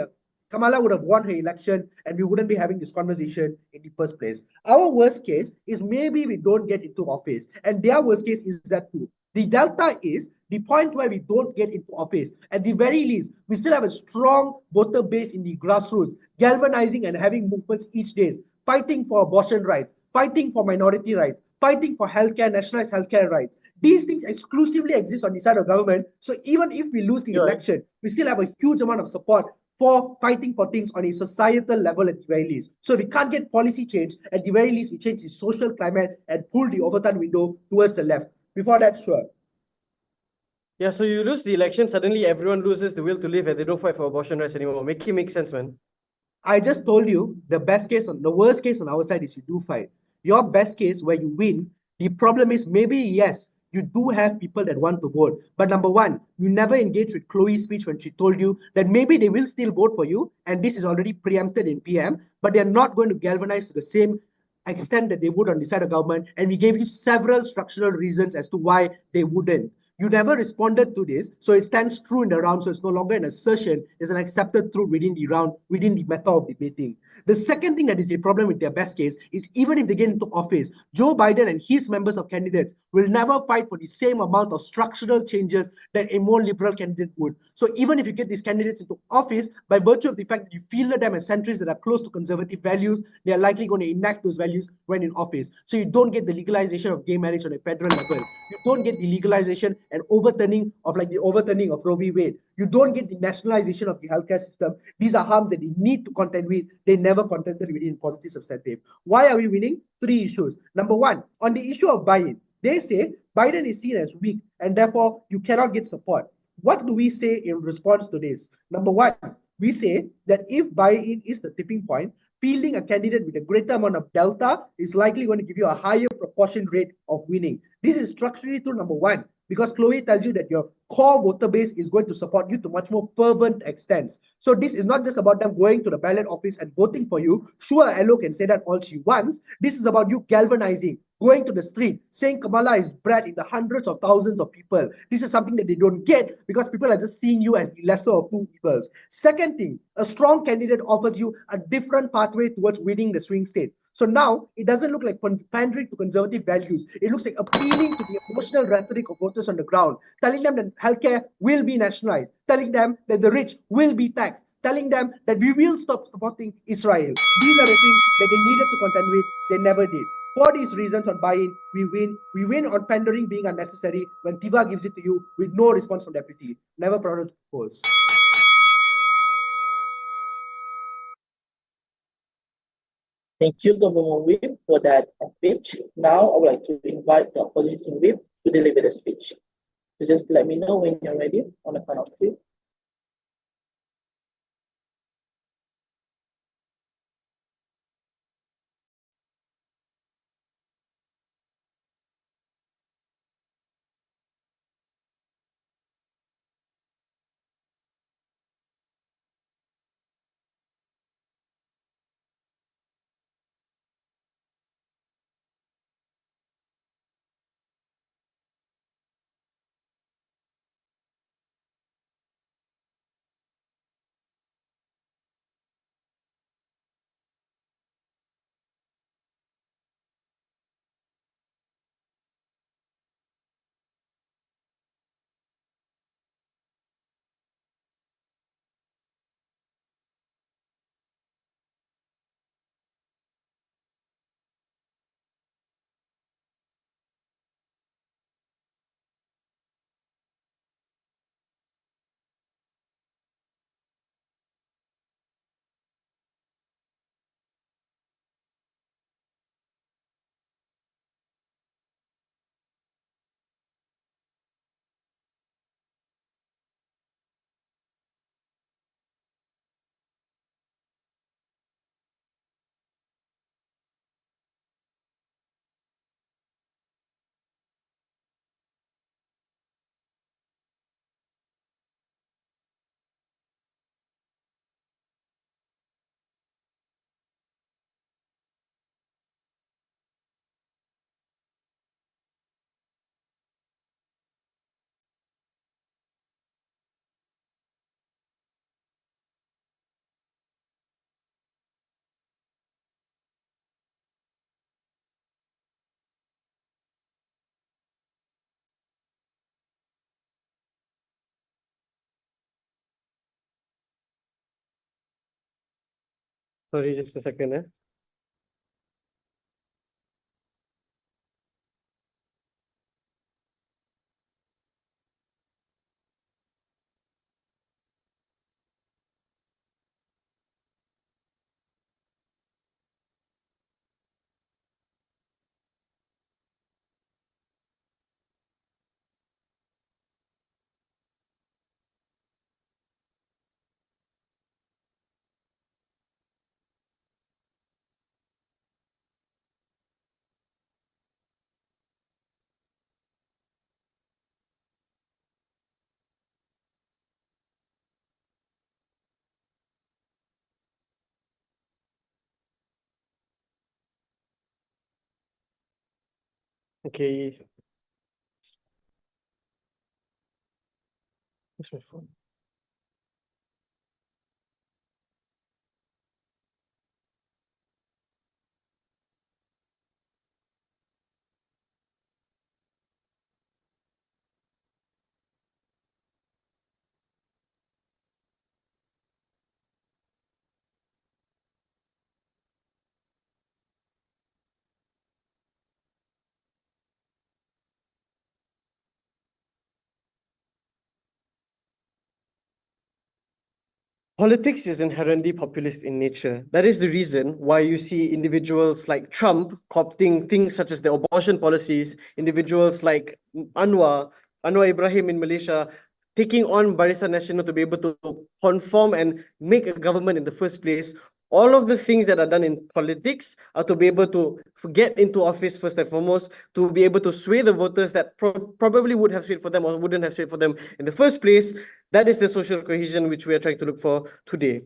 Kamala would have won her election and we wouldn't be having this conversation in the first place. Our worst case is maybe we don't get into office, and their worst case is that too. The delta is the point where we don't get into office. At the very least, we still have a strong voter base in the grassroots, galvanizing and having movements each day, fighting for abortion rights, fighting for minority rights, fighting for healthcare, nationalized healthcare rights. These things exclusively exist on the side of government. So even if we lose the election, we still have a huge amount of support for fighting for things on a societal level at the very least. So if we can't get policy change, at the very least, we change the social climate and pull the Overton window towards the left. Before that, sure. Yeah, so you lose the election, suddenly everyone loses the will to live and they don't fight for abortion rights anymore. Make it make sense, man. I just told you the worst case on our side is you do fight. Your best case where you win, the problem is maybe, yes, you do have people that want to vote. But number one, you never engaged with Chloe's speech when she told you that maybe they will still vote for you. And this is already preempted in PM, but they're not going to galvanize to the same extent that they would on the side of government. And we gave you several structural reasons as to why they wouldn't. You never responded to this, so it stands true in the round, so it's no longer an assertion, it's an accepted truth within the round, within the method of debating. The second thing that is a problem with their best case is even if they get into office, Joe Biden and his members of candidates will never fight for the same amount of structural changes that a more liberal candidate would. So even if you get these candidates into office, by virtue of the fact that you feel them as centrists that are close to conservative values, they are likely going to enact those values when in office. So you don't get the legalization of gay marriage on a federal level. You don't get the legalization and overturning of Roe v. Wade. You don't get the nationalization of the healthcare system. These are harms that they need to contend with. They never contended with in positive substantive. Why are we winning? Three issues. Number one, on the issue of buy-in, they say Biden is seen as weak and therefore you cannot get support. What do we say in response to this? Number one, we say that if buy-in is the tipping point, fielding a candidate with a greater amount of delta is likely going to give you a higher proportion rate of winning. This is structurally true, number one, because Chloe tells you that your core voter base is going to support you to much more fervent extents. So this is not just about them going to the ballot office and voting for you. Sure, LO can say that all she wants. This is about you galvanizing, going to the street, saying Kamala is bred in the hundreds of thousands of people. This is something that they don't get because people are just seeing you as the lesser of two evils. Second thing, a strong candidate offers you a different pathway towards winning the swing states. So now it doesn't look like pandering to conservative values. It looks like appealing to the emotional rhetoric of voters on the ground, telling them that healthcare will be nationalized, telling them that the rich will be taxed, telling them that we will stop supporting Israel. These are the things that they needed to contend with. They never did. For these reasons on buy-in, we win. We win on pandering being unnecessary when Tiva gives it to you with no response from deputy. Never proud to polls. Thank you, Government Whip, for that speech. Now, I would like to invite the opposition whip to deliver the speech. So just let me know when you're ready on the count of three. Sorry, just a second. Okay. Where's my phone? Politics is inherently populist in nature. That is the reason why you see individuals like Trump co-opting things such as the abortion policies, individuals like Anwar Ibrahim in Malaysia, taking on Barisan Nasional to be able to conform and make a government in the first place. All of the things that are done in politics are to be able to get into office first and foremost, to be able to sway the voters that probably would have swayed for them or wouldn't have swayed for them in the first place. That is the social cohesion which we are trying to look for today.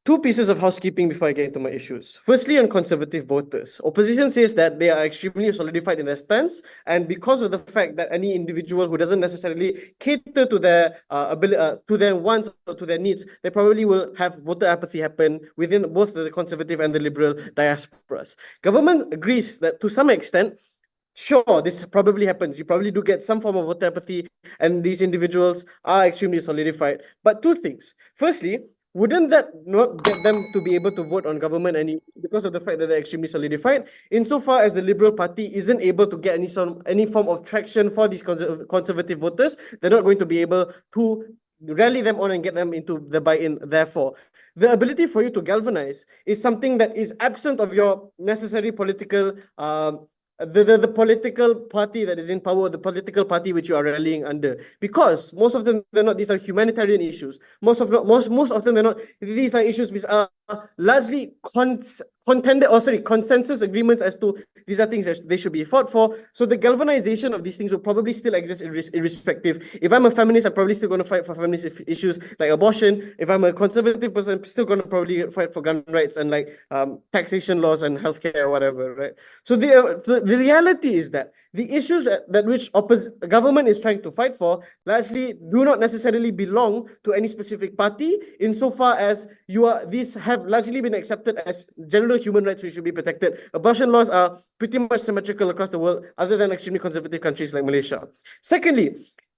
Two pieces of housekeeping before I get into my issues. Firstly, on conservative voters. Opposition says that they are extremely solidified in their stance, and because of the fact that any individual who doesn't necessarily cater to their to their wants or to their needs, they probably will have voter apathy happen within both the conservative and the liberal diasporas. Government agrees that to some extent, sure, this probably happens. You probably do get some form of voter apathy, and these individuals are extremely solidified. But two things. Firstly, wouldn't that not get them to be able to vote on government because of the fact that they're extremely solidified? Insofar as the Liberal Party isn't able to get any form of traction for these conservative voters, they're not going to be able to rally them on and get them into the buy-in. Therefore, the ability for you to galvanize is something that is absent of your necessary political the political party that is in power, the political party which you are rallying under, because most of them they're not. These are humanitarian issues. Most often they're not. These are issues which are largely consensus agreements as to these are things that they should be fought for. So the galvanization of these things will probably still exist irrespective. If I'm a feminist, I'm probably still going to fight for feminist issues like abortion. If I'm a conservative person, I'm still going to probably fight for gun rights and like taxation laws and healthcare or whatever, right? So the reality is that the issues that which government is trying to fight for largely do not necessarily belong to any specific party, insofar as these have largely been accepted as general human rights which should be protected. Abortion laws are pretty much symmetrical across the world, other than extremely conservative countries like Malaysia. Secondly,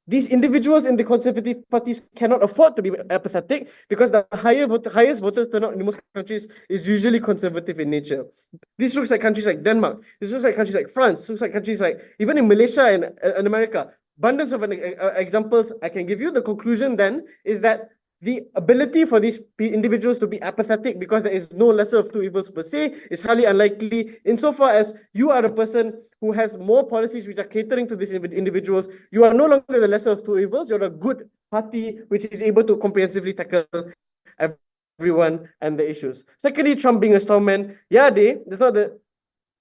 these individuals in the conservative parties cannot afford to be apathetic, because the highest voter turnout in most countries is usually conservative in nature. This looks like countries like Denmark. This looks like countries like France. This looks like countries like even in Malaysia and America. Abundance of examples I can give you. The conclusion then is that the ability for these individuals to be apathetic because there is no lesser of two evils per se is highly unlikely, insofar as you are a person who has more policies which are catering to these individuals. You are no longer the lesser of two evils. You're a good party which is able to comprehensively tackle everyone and the issues. Secondly, Trump being a strongman. That's not the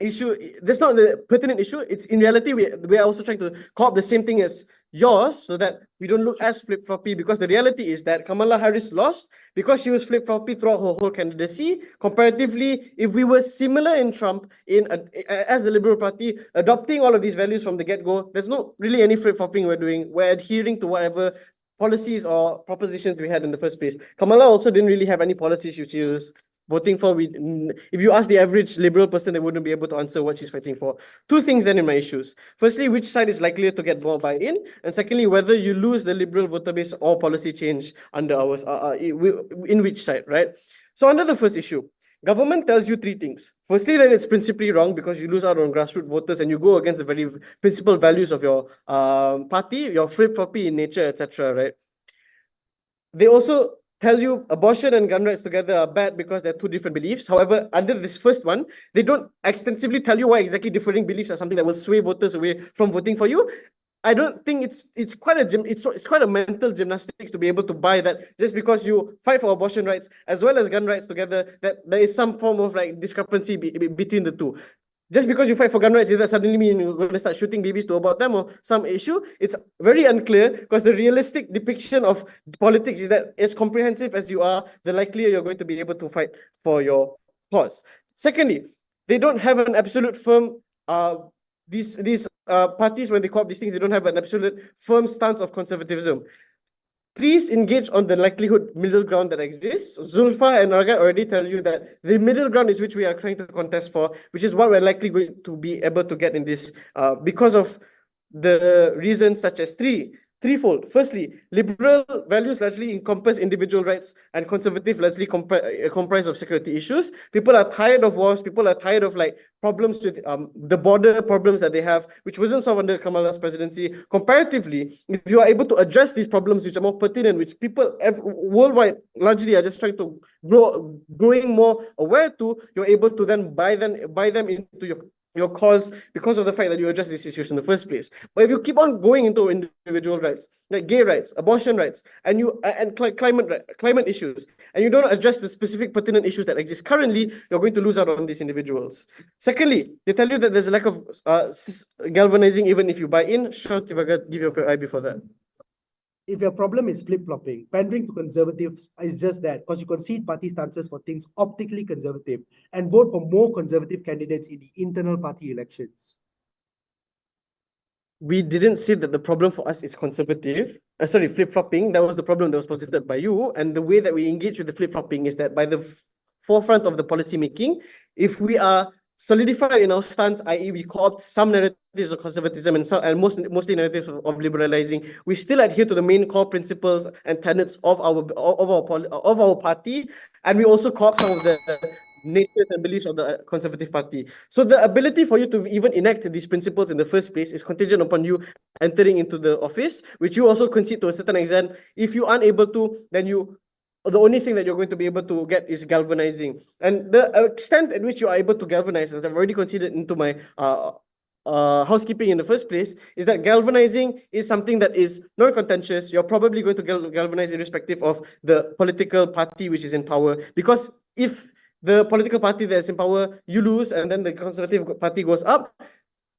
issue. That's not the pertinent issue. It's in reality, we are also trying to co-opt the same thing as yours so that we don't look as flip-floppy, because the reality is that Kamala Harris lost because she was flip-floppy throughout her whole candidacy. Comparatively, if we were similar in Trump, as the Liberal Party, adopting all of these values from the get-go, there's not really any flip-flopping we're doing. We're adhering to whatever policies or propositions we had in the first place. Kamala also didn't really have any policies she was voting for. If you ask the average Liberal person, they wouldn't be able to answer what she's fighting for. Two things then in my issues. Firstly, which side is likelier to get more buy-in? And secondly, whether you lose the Liberal voter base or policy change under ours, in which side, right? So under the first issue, government tells you three things. Firstly, that it's principally wrong because you lose out on grassroots voters and you go against the very principal values of your party, your flip-floppy in nature, etc., right? They also tell you abortion and gun rights together are bad because they're two different beliefs. However, under this first one, they don't extensively tell you why exactly differing beliefs are something that will sway voters away from voting for you. I don't think it's quite a mental gymnastics to be able to buy that just because you fight for abortion rights as well as gun rights together, that there is some form of like discrepancy between the two. Just because you fight for gun rights, does that suddenly mean you're going to start shooting babies to abort them or some issue? It's very unclear, because the realistic depiction of politics is that as comprehensive as you are, the likelier you're going to be able to fight for your cause. Secondly, they don't have an absolute firm, these parties, when they call up these things, they don't have an absolute firm stance of conservatism. Please engage on the likelihood middle ground that exists. Zulfa and Ragat already tell you that the middle ground is which we are trying to contest for, which is what we're likely going to be able to get in this, because of the reasons such as threefold. Firstly, liberal values largely encompass individual rights, and conservative largely comprise of security issues. People are tired of wars. People are tired of like problems with the border problems that they have, which wasn't solved under Kamala's presidency. Comparatively, if you are able to address these problems, which are more pertinent, which people worldwide largely are just trying to growing more aware to, you're able to then buy them into your cause because of the fact that you address these issues in the first place. But if you keep on going into individual rights, like gay rights, abortion rights, and climate issues, and you don't address the specific pertinent issues that exist currently, you're going to lose out on these individuals. Secondly, they tell you that there's a lack of galvanizing even if you buy in. Sure, if I could give you a eye before that. if your problem is flip-flopping, pandering to conservatives is just that, because you concede party stances for things optically conservative and vote for more conservative candidates in the internal party elections. We didn't say that the problem for us is conservative. Sorry, flip-flopping. That was the problem that was posited by you. And the way that we engage with the flip-flopping is that by the forefront of the policy making, if we are solidified in our stance, i.e., we co-opt some narratives of conservatism and mostly narratives of liberalizing, we still adhere to the main core principles and tenets of our party, and we also co-opt some of the natures and beliefs of the Conservative Party. So the ability for you to even enact these principles in the first place is contingent upon you entering into the office, which you also concede to a certain extent. If you aren't able to, then the only thing that you're going to be able to get is galvanizing. And the extent at which you are able to galvanize, as I've already considered into my housekeeping in the first place, is that galvanizing is something that is non-contentious. You're probably going to galvanize irrespective of the political party which is in power. Because if the political party that's in power, you lose, and then the Conservative Party goes up,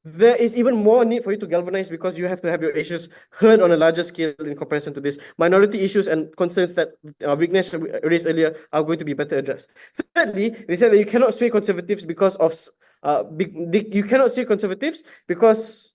there is even more need for you to galvanize because you have to have your issues heard on a larger scale in comparison to this. Minority issues and concerns that Vignesh raised earlier are going to be better addressed. Thirdly, they said that you cannot sway conservatives because of you cannot sway conservatives because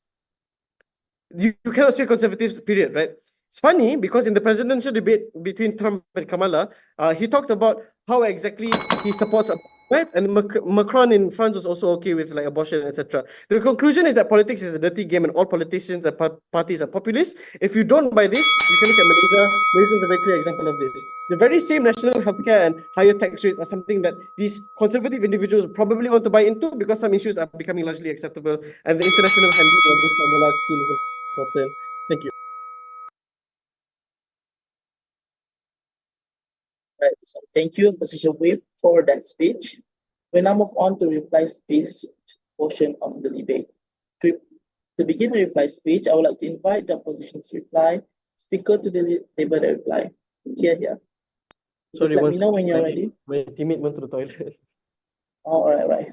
you cannot sway conservatives, period, right? It's funny because in the presidential debate between Trump and Kamala, he talked about how exactly he supports right, and Macron in France was also okay with like abortion, etc. The conclusion is that politics is a dirty game and all politicians and parties are populist. If you don't buy this, you can look at Malaysia. Malaysia is a very clear example of this. The very same national healthcare and higher tax rates are something that these conservative individuals probably want to buy into because some issues are becoming largely acceptable, and the international handling of this on a large scale is important. Thank you. Right. So thank you, Position Whip, for that speech. We now move on to reply speech portion of the debate. To begin the reply speech, I would like to invite the opposition's reply speaker to deliver the reply. Here. Just let me know when you're ready. My teammate went to the toilet. All right. Right.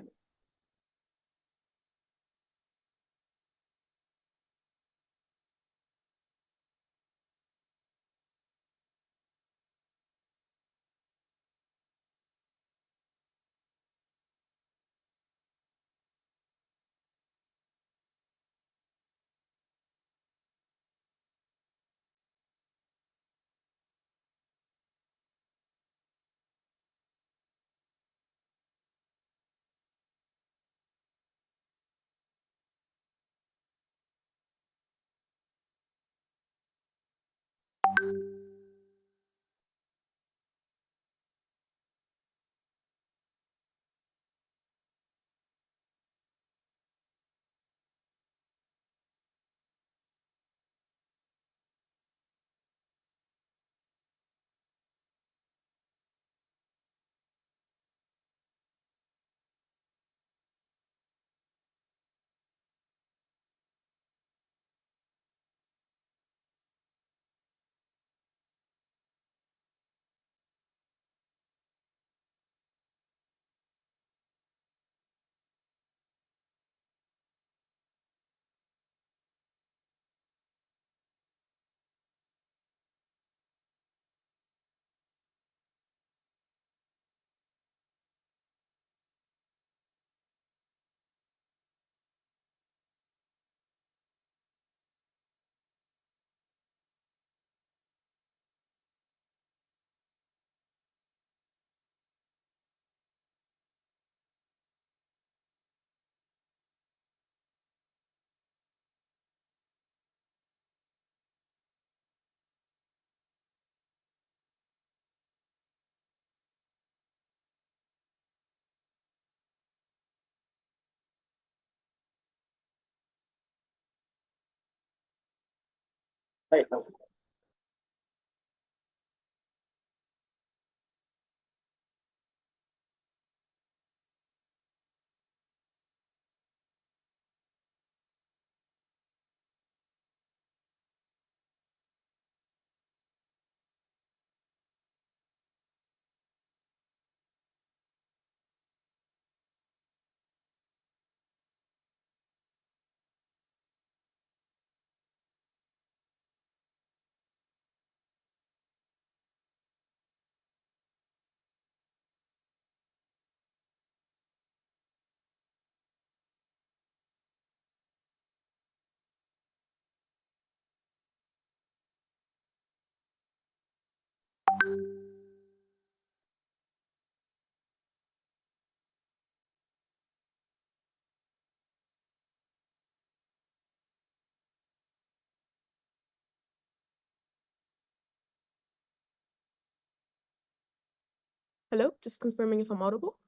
Hello, just confirming if I'm audible.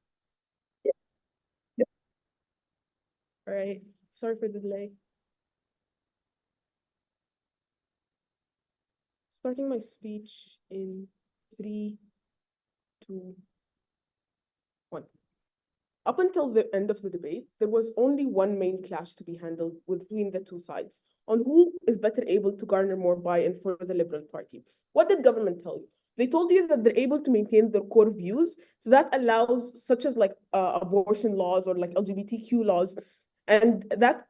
Yeah. All right, sorry for the delay. Starting my speech in 3, 2, 1. Up until the end of the debate, there was only one main clash to be handled between the two sides on who is better able to garner more buy-in for the Liberal Party. What did government tell you? They told you that they're able to maintain their core views, so that allows, such as like abortion laws or like LGBTQ laws, and that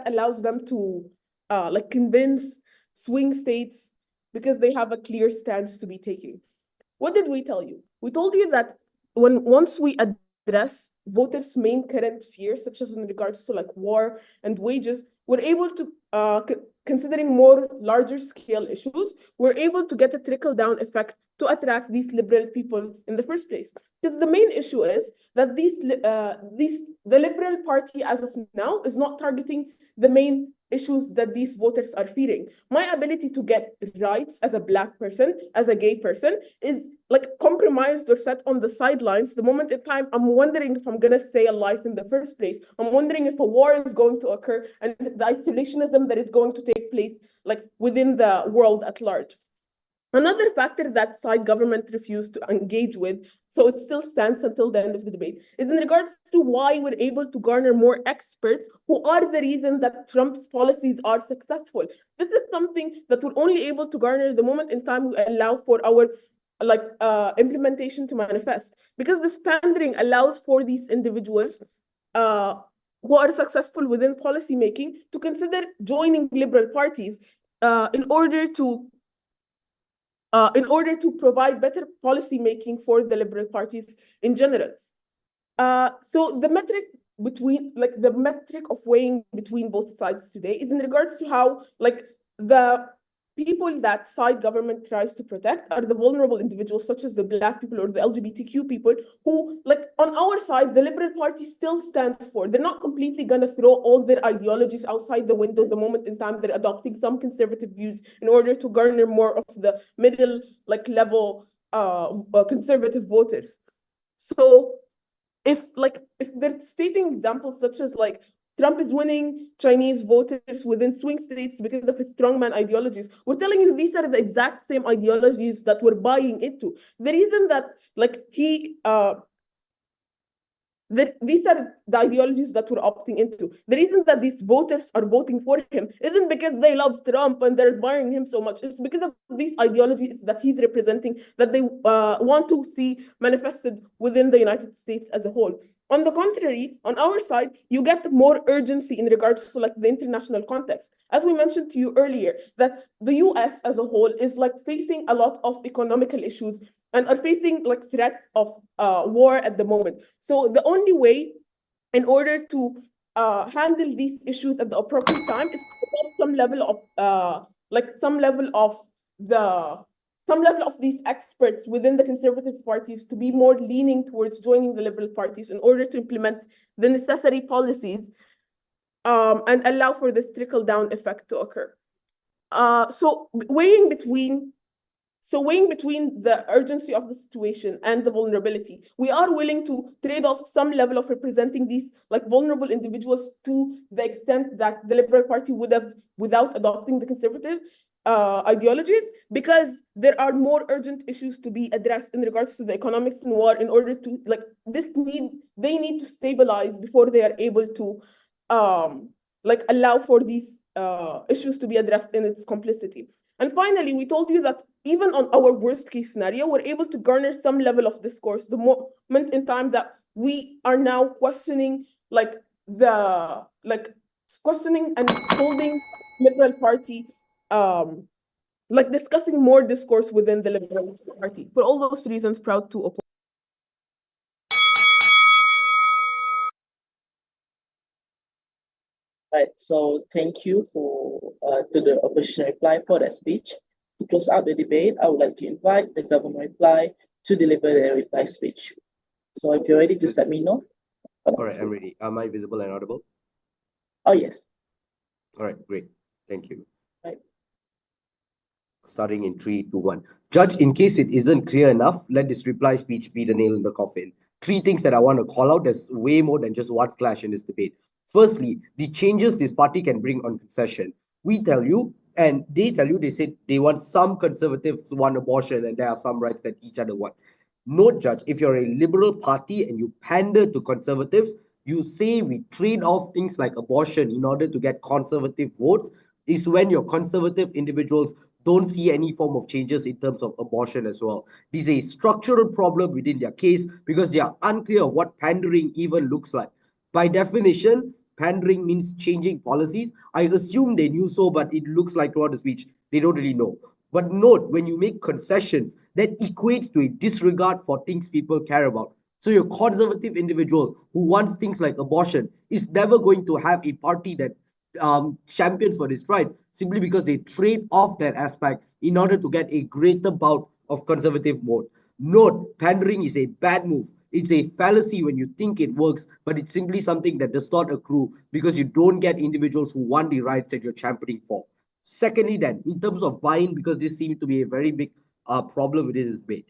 allows them to like convince swing states because they have a clear stance to be taking. What did we tell you? We told you that once we address voters' main current fears, such as in regards to like war and wages, we're able to, considering more larger scale issues, we're able to get a trickle down effect to attract these liberal people in the first place. Because the main issue is that the Liberal Party as of now is not targeting the main issues that these voters are fearing. My ability to get rights as a Black person, as a gay person, is like compromised or set on the sidelines the moment in time I'm wondering if I'm gonna stay alive in the first place. I'm wondering if a war is going to occur and the isolationism that is going to take place like within the world at large. Another factor that side government refused to engage with, so it still stands until the end of the debate, is in regards to why we're able to garner more experts who are the reason that Trump's policies are successful. This is something that we're only able to garner the moment in time we allow for our implementation to manifest. Because this pandering allows for these individuals who are successful within policymaking to consider joining liberal parties in order to provide better policy making for the liberal parties in general. So the metric of weighing between both sides today is in regards to how like the people that side government tries to protect are the vulnerable individuals, such as the Black people or the LGBTQ people, who, like, on our side, the Liberal Party still stands for. They're not completely going to throw all their ideologies outside the window the moment in time they're adopting some conservative views in order to garner more of the middle, like, level conservative voters. So if they're stating examples such as like Trump is winning Chinese voters within swing states because of his strongman ideologies, we're telling you these are the exact same ideologies that we're buying into. The reason that like these are the ideologies that we're opting into. The reason that these voters are voting for him isn't because they love Trump and they're admiring him so much. It's because of these ideologies that he's representing that they want to see manifested within the United States as a whole. On the contrary, on our side, you get more urgency in regards to like the international context. As we mentioned to you earlier, that the US as a whole is like facing a lot of economical issues and are facing like threats of war at the moment. So the only way in order to handle these issues at the appropriate time is to develop some level of these experts within the conservative parties to be more leaning towards joining the liberal parties in order to implement the necessary policies and allow for this trickle-down effect to occur. So weighing between the urgency of the situation and the vulnerability, we are willing to trade off some level of representing these like vulnerable individuals to the extent that the Liberal Party would have without adopting the conservative ideologies, because there are more urgent issues to be addressed in regards to the economics and war in order to like they need to stabilize before they are able to like allow for these issues to be addressed in its complicity. And finally, we told you that even on our worst case scenario, we're able to garner some level of discourse the moment in time that we are now questioning questioning and holding Liberal Party like discussing more discourse within the Liberal Party. For all those reasons, proud to oppose. Right, so thank you for to the opposition reply for that speech. To close out the debate, I would like to invite the government reply to deliver their reply speech. So if you're ready, just let me know. All right, I'm ready. Am I visible and audible? Oh, yes. All right, great. Thank you. Right. Starting in 3, 2, 1. Judge, in case it isn't clear enough, let this reply speech be the nail in the coffin. 3 things that I want to call out. There's way more than just one clash in this debate. Firstly, the changes this party can bring on concession. We tell you, and they tell you, they said they want some conservatives want abortion and there are some rights that each other want. Note, Judge, if you're a liberal party and you pander to conservatives, you say we trade off things like abortion in order to get conservative votes, is when your conservative individuals don't see any form of changes in terms of abortion as well. This is a structural problem within their case because they are unclear of what pandering even looks like. By definition, pandering means changing policies. I assume they knew so, but it looks like throughout the speech, they don't really know. But note, when you make concessions, that equates to a disregard for things people care about. So your conservative individual who wants things like abortion is never going to have a party that champions for these rights simply because they trade off that aspect in order to get a greater bout of conservative vote. Note, pandering is a bad move. It's a fallacy when you think it works, but it's simply something that does not accrue because you don't get individuals who want the rights that you're championing for. Secondly, then, in terms of buy-in, because this seems to be a very big problem with this debate,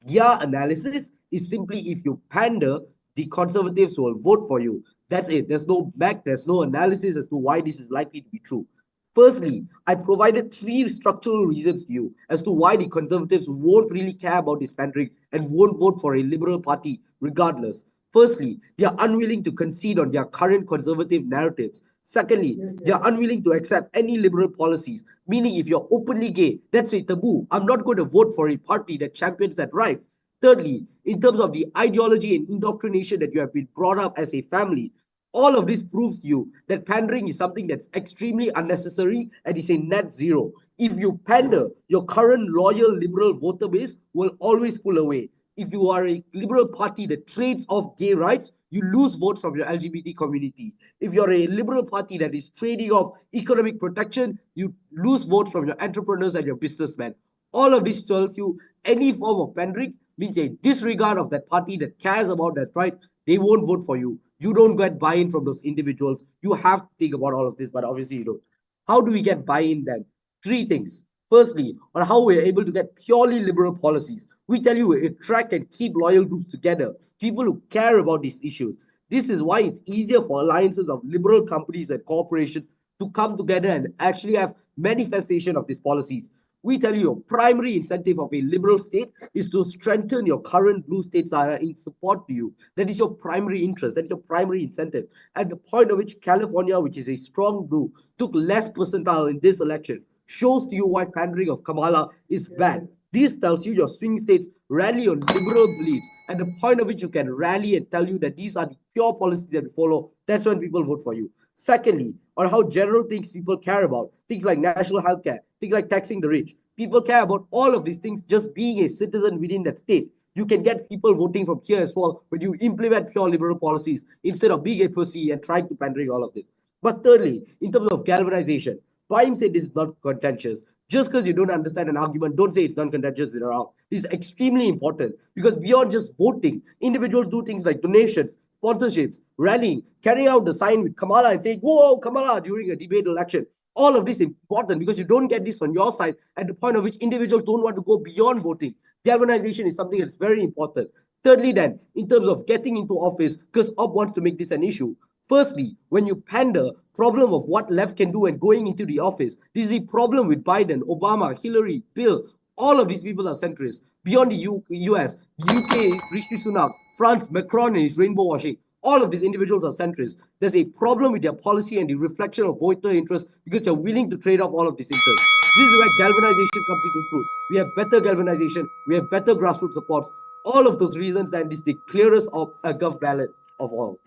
their analysis is simply if you pander, the conservatives will vote for you. That's it. There's no there's no analysis as to why this is likely to be true. Firstly, I provided 3 structural reasons to you as to why the conservatives won't really care about this pandering and won't vote for a liberal party regardless. Firstly, they are unwilling to concede on their current conservative narratives. Secondly, they are unwilling to accept any liberal policies, meaning if you're openly gay, that's a taboo. I'm not going to vote for a party that champions that rights. Thirdly, in terms of the ideology and indoctrination that you have been brought up as a family, all of this proves to you that pandering is something that's extremely unnecessary and is a net zero. If you pander, your current loyal liberal voter base will always pull away. If you are a liberal party that trades off gay rights, you lose votes from your LGBT community. If you're a liberal party that is trading off economic protection, you lose votes from your entrepreneurs and your businessmen. All of this tells you any form of pandering means a disregard of that party that cares about that right. They won't vote for you. You don't get buy-in from those individuals. You have to think about all of this, but obviously you don't. How do we get buy-in then? 3 things. Firstly, on how we're able to get purely liberal policies. We tell you we attract and keep loyal groups together, people who care about these issues. This is why it's easier for alliances of liberal companies and corporations to come together and actually have manifestation of these policies. We tell you your primary incentive of a liberal state is to strengthen your current blue states are in support to you. That is your primary interest. That is your primary incentive. At the point at which California, which is a strong blue, took less percentile in this election, shows to you why pandering of Kamala is bad. This tells you your swing states rally on liberal beliefs. At the point at which you can rally and tell you that these are the pure policies that you follow, that's when people vote for you. Secondly, on how general things people care about, things like national health care, things like taxing the rich. People care about all of these things just being a citizen within that state. You can get people voting from here as well when you implement pure liberal policies instead of being a pussy and trying to pandering all of this. But thirdly, in terms of galvanization, Prime said this is not contentious. Just because you don't understand an argument, don't say it's non-contentious in a round. This is extremely important because beyond just voting, individuals do things like donations, sponsorships, rallying, carrying out the sign with Kamala and saying, whoa, Kamala, during a debate election. All of this is important because you don't get this on your side at the point of which individuals don't want to go beyond voting. Galvanization is something that's very important. Thirdly, then, in terms of getting into office, because Op wants to make this an issue. Firstly, when you pander, problem of what left can do and going into the office, this is the problem with Biden, Obama, Hillary, Bill. All of these people are centrists. Beyond the US, UK, Rishi Sunak, France, Macron is rainbow washing. All of these individuals are centrists. There's a problem with their policy and the reflection of voter interest because they're willing to trade off all of these interests. This is where galvanization comes into truth. We have better galvanization. We have better grassroots supports. All of those reasons, and this is the clearest of a gov ballot of all.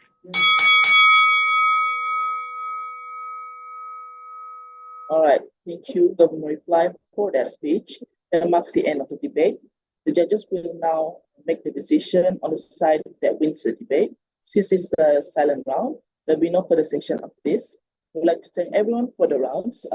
All right, thank you, Governor Reply, for that speech. That marks the end of the debate. The judges will now make the decision on the side that wins the debate. Since it's the silent round, there'll be no further section of this. We would like to thank everyone for the rounds.